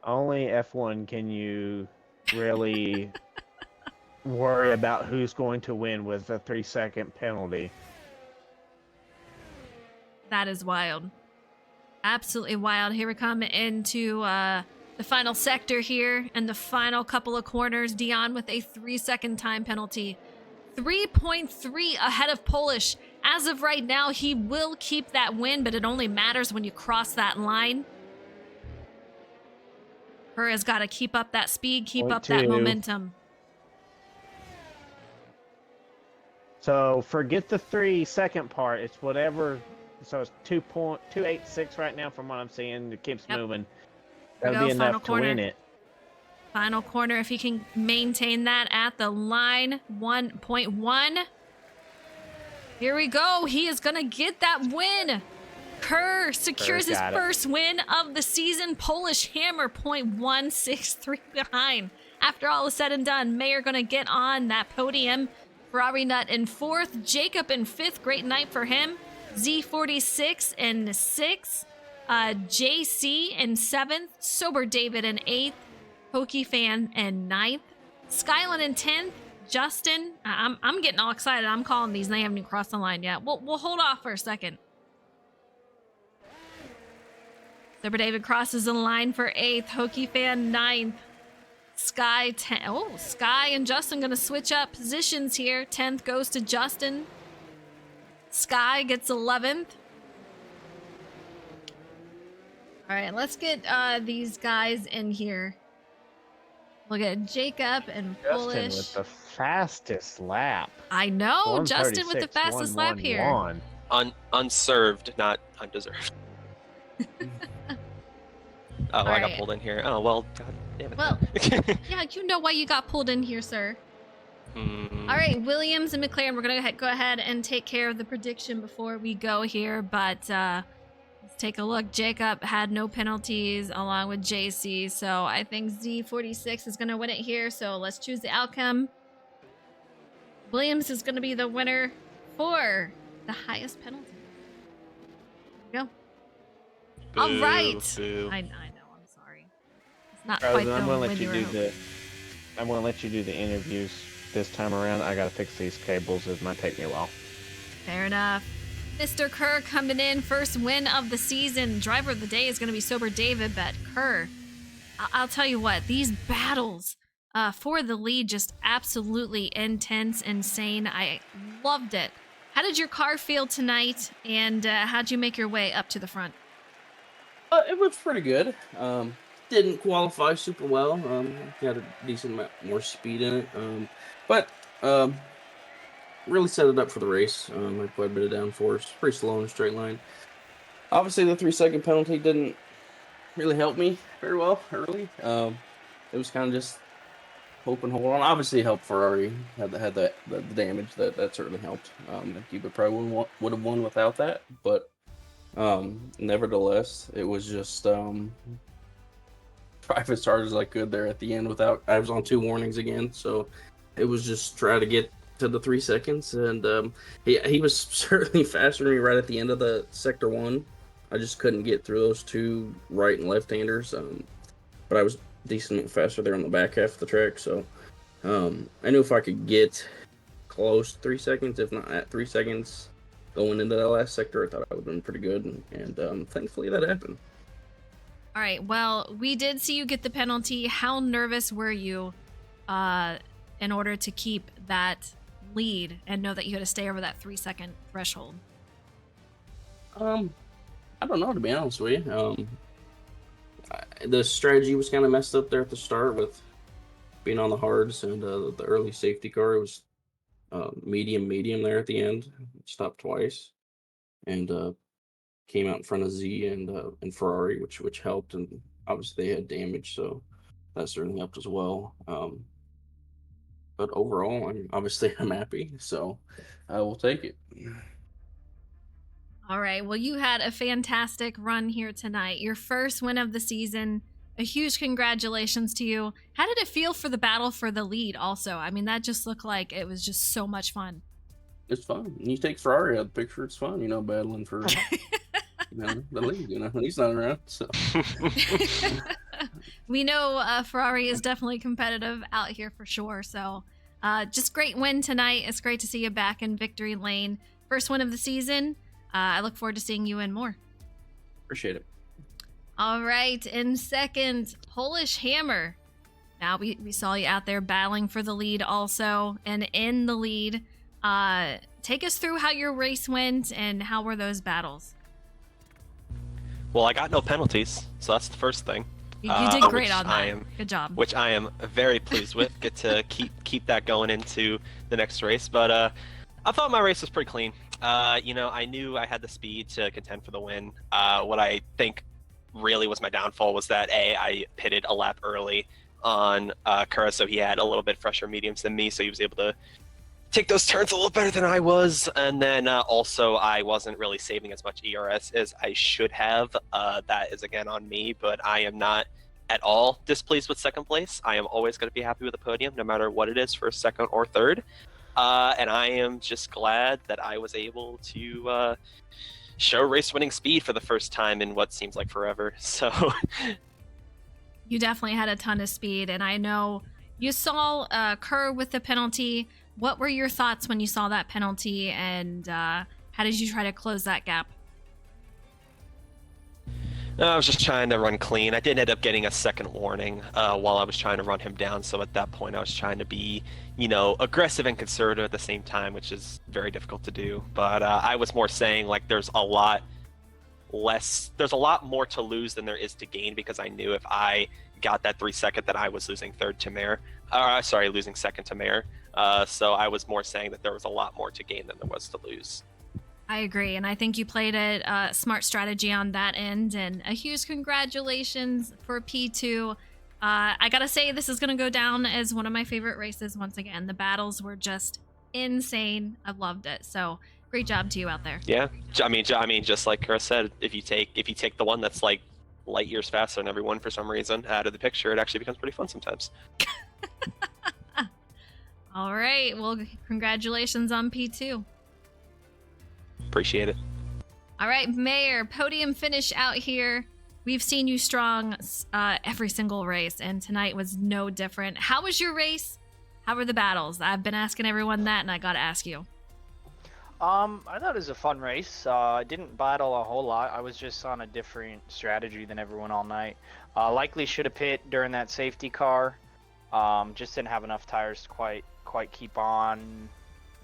D: Only F1 can you really worry about who's going to win with a 3 second penalty.
A: That is wild. Absolutely wild. Here we come into the final sector here and the final couple of corners. Dion with a 3 second time penalty. 3.3 ahead of Polish. As of right now, he will keep that win, but it only matters when you cross that line. Kerr has got to keep up that speed, keep up that momentum.
D: So forget the 3 second part. It's whatever. So it's 2.286 right now from what I'm seeing. It keeps moving. That'll be enough to win it.
A: Final corner, if he can maintain that at the line, 1.1. Here we go. He is going to get that win. Kerr secures his first win of the season. Polish Hammer 0.163 behind. After all is said and done, Mayer going to get on that podium. Ferrari Nut in 4th. Jacob in 5th. Great night for him. Z46 in 6th. JC in 7th. Sober David in 8th. Pokey Fan in 9th, Skyline in 10th, Justin. I'm getting all excited. I'm calling these. They haven't even crossed the line yet. We'll hold off for a second. Super David crosses the line for 8th, Hokey Fan 9th, Sky 10. Oh, Sky and Justin gonna switch up positions here. 10th goes to Justin. Sky gets 11th. All right, let's get these guys in here. We'll get Jacob and
D: Justin
A: Polish.
D: with the fastest lap.
A: I know, Justin with the fastest lap here.
E: Unserved, not undeserved. Oh, I got pulled in here. Oh, well, god damn it.
A: Well, yeah, you know why you got pulled in here, sir. All right, Williams and McLaren, we're going to go ahead and take care of the prediction before we go here, but let's take a look. Jacob had no penalties along with JC, so I think Z46 is going to win it here, so let's choose the outcome. Williams is going to be the winner for the highest penalty. There we go.
E: Boo,
A: All right.
E: boo.
A: I know, I'm sorry. It's not
D: Frozen,
A: quite the
D: I'm gonna
A: win
D: let you
A: were
D: do
A: hoping.
D: I'm gonna let you do the interviews this time around. I gotta fix these cables. It might take me a while.
A: Fair enough. Mr. Kerr coming in, first win of the season. Driver of the day is going to be Sober David, but Kerr, I'll tell you what, these battles for the lead just absolutely intense, insane. I loved it. How did your car feel tonight, and how'd you make your way up to the front?
F: It was pretty good. Didn't qualify super well. Got a decent amount more speed in it. But really set it up for the race. Had quite a bit of downforce. Pretty slow in a straight line. Obviously, the 3-second penalty didn't really help me very well early. It was kind of just hope and hold on. Obviously, it helped Ferrari had the damage that certainly helped. Cuba probably would have won without that, but nevertheless, it was just drive as hard as I could there at the end without. I was on 2 warnings again, so it was just try to get to the 3 seconds, and he was certainly faster than me right at the end of the sector 1. I just couldn't get through those 2 right and left-handers, but I was decently faster there on the back half of the track, so I knew if I could get close to 3 seconds, if not at 3 seconds going into that last sector, I thought I would have been pretty good, and thankfully that happened.
A: All right, well, we did see you get the penalty. How nervous were you in order to keep that lead and know that you had to stay over that 3-second threshold?
F: I don't know, to be honest with you. The strategy was kind of messed up there at the start with being on the hards and the early safety car. It was medium there at the end. Stopped twice and came out in front of Z and Ferrari, which helped, and obviously they had damage, so that certainly helped as well. But overall, I'm happy, so I will take it.
A: All right. Well, you had a fantastic run here tonight. Your first win of the season. A huge congratulations to you. How did it feel for the battle for the lead also? I mean, that just looked like it was just so much fun.
F: It's fun. And you take Ferrari out of the picture, it's fun, battling for the lead. He's not around, so.
A: We know Ferrari is definitely competitive out here for sure. So just great win tonight. It's great to see you back in victory lane. First win of the season. I look forward to seeing you in more.
F: Appreciate it.
A: All right. In second, Polish Hammer. Now we saw you out there battling for the lead also, and in the lead. Take us through how your race went and how were those battles?
E: Well, I got no penalties, so that's the first thing.
A: You did great on that. Good job.
E: Which I am very pleased with. Get to keep that going into the next race. But I thought my race was pretty clean. I knew I had the speed to contend for the win. What I think really was my downfall was that I pitted a lap early on Kura, so he had a little bit fresher mediums than me, so he was able to take those turns a little better than I was. And then also I wasn't really saving as much ERS as I should have. That is again on me, but I am not at all displeased with second place. I am always going to be happy with the podium, no matter what it is, for second or third. And I am just glad that I was able to show race-winning speed for the first time in what seems like forever. So
A: You definitely had a ton of speed, and I know you saw Kerr with the penalty. What were your thoughts when you saw that penalty, and how did you try to close that gap?
E: No, I was just trying to run clean. I did end up getting a second warning while I was trying to run him down. So at that point, I was trying to be, aggressive and conservative at the same time, which is very difficult to do. But I was more saying like there's a lot more to lose than there is to gain, because I knew if I got that 3 second that I was losing losing second to Mare. So I was more saying that there was a lot more to gain than there was to lose.
A: I agree, and I think you played a smart strategy on that end, and a huge congratulations for P2. I gotta say, this is gonna go down as one of my favorite races once again. The battles were just insane. I loved it. So great job to you out there.
E: Yeah, I mean, just like Chris said, if you take the one that's like light years faster than everyone for some reason out of the picture, it actually becomes pretty fun sometimes.
A: All right, well, congratulations on P2.
E: Appreciate it.
A: All right, Mayor, podium finish out here. We've seen you strong every single race, and tonight was no different. How was your race? How were the battles? I've been asking everyone that, and I gotta ask you.
G: I thought it was a fun race. I didn't battle a whole lot. I was just on a different strategy than everyone all night. Likely should have pit during that safety car. Just didn't have enough tires to quite keep on.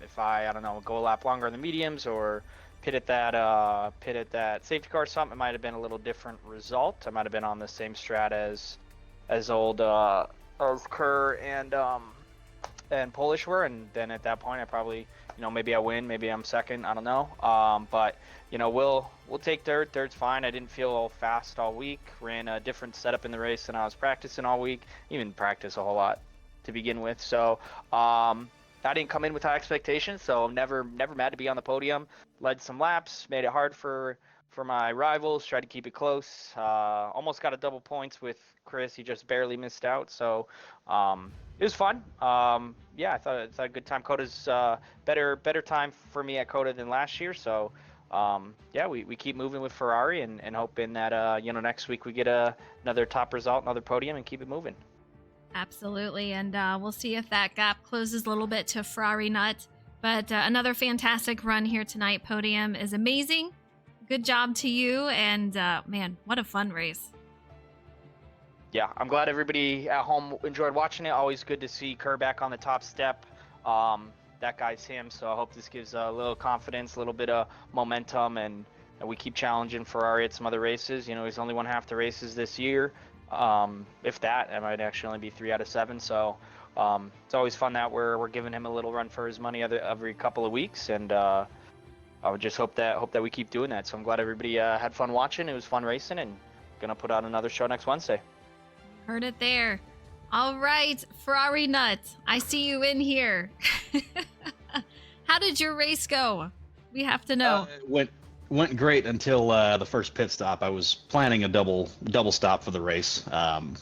G: If I don't know, go a lap longer in the mediums or pit at that safety car or something, it might have been a little different result. I might have been on the same strat as old as Kerr and Polish were, and then at that point I probably, maybe I win, maybe I'm second, I don't know. But we'll take dirt. Dirt's fine. I didn't feel fast all week. Ran a different setup in the race than I was practicing all week. Even practice a whole lot to begin with. So I didn't come in with high expectations, so I'm never mad to be on the podium. Led some laps, made it hard for my rivals, tried to keep it close. Almost got a double points with Chris. He just barely missed out. So it was fun. Yeah, I thought it's a good time. Coda's better time for me at Coda than last year. So yeah, we keep moving with Ferrari and hoping that next week we get another top result, another podium, and keep it moving.
A: Absolutely, and we'll see if that gap closes a little bit to Ferrari Nut. But another fantastic run here tonight. Podium is amazing. Good job to you, and man, what a fun race.
G: Yeah, I'm glad everybody at home enjoyed watching it. Always good to see Kerr back on the top step. That guy's him, so I hope this gives a little confidence, a little bit of momentum, and we keep challenging Ferrari at some other races. He's only won half the races this year. If that, it might actually only be 3 out of 7. So it's always fun that we're giving him a little run for his money every couple of weeks, and I would just hope that we keep doing that. So I'm glad everybody had fun watching. It was fun racing, and gonna put out another show next Wednesday.
A: Heard it there. All right, Ferrari Nut, I see you in here. How did your race go? We have to know.
H: It went great until the first pit stop. I was planning a double stop for the race.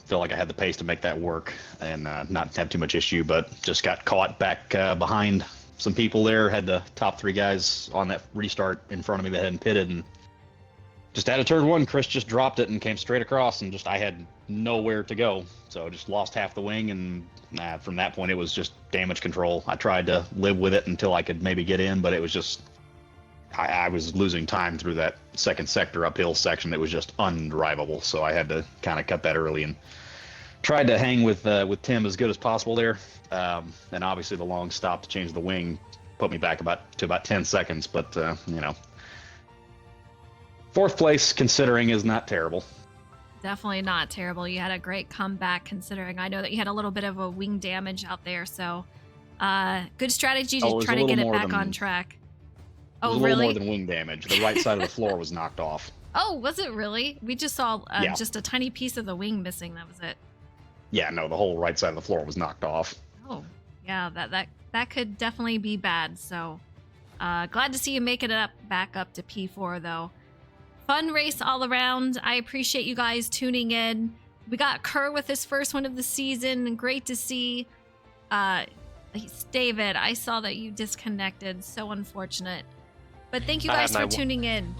H: Feel like I had the pace to make that work and not have too much issue, but just got caught back behind some people there. Had the top 3 guys on that restart in front of me that hadn't pitted, and just out of turn 1, Chris just dropped it and came straight across, and I had nowhere to go. So I just lost half the wing, and from that point it was just damage control. I tried to live with it until I could maybe get in, but it was just I was losing time through that second sector uphill section that was just undrivable. So I had to kind of cut that early and tried to hang with Tim as good as possible there. And obviously the long stop to change the wing put me back to about 10 seconds. But, 4th place considering is not terrible.
A: Definitely not terrible. You had a great comeback considering. I know that you had a little bit of a wing damage out there. So good strategy to try to get it back on track.
H: It was
A: Oh,
H: a little
A: really?
H: more than wing damage. The right side of the floor was knocked off.
A: Oh, was it really? We just saw
H: Yeah.
A: just a tiny piece of the wing missing. That was it.
H: Yeah, no, the whole right side of the floor was knocked off.
A: Oh, yeah, that could definitely be bad. So glad to see you make it back up to P4 though. Fun race all around. I appreciate you guys tuning in. We got Kerr with his first one of the season. Great to see. David, I saw that you disconnected. So unfortunate. But thank you guys for tuning in.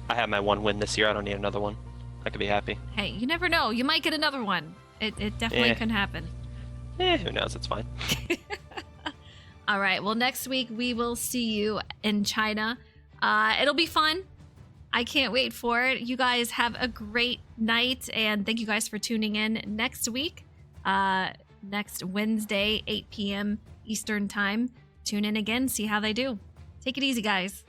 E: I have my 1 win this year. I don't need another one. I could be happy.
A: Hey, you never know. You might get another one. It definitely
E: Yeah.
A: can happen.
E: Who knows? It's fine.
A: All right. Well, next week we will see you in China. It'll be fun. I can't wait for it. You guys have a great night, and thank you guys for tuning in next week. Next Wednesday, 8 p.m. Eastern Time. Tune in again, see how they do. Take it easy, guys.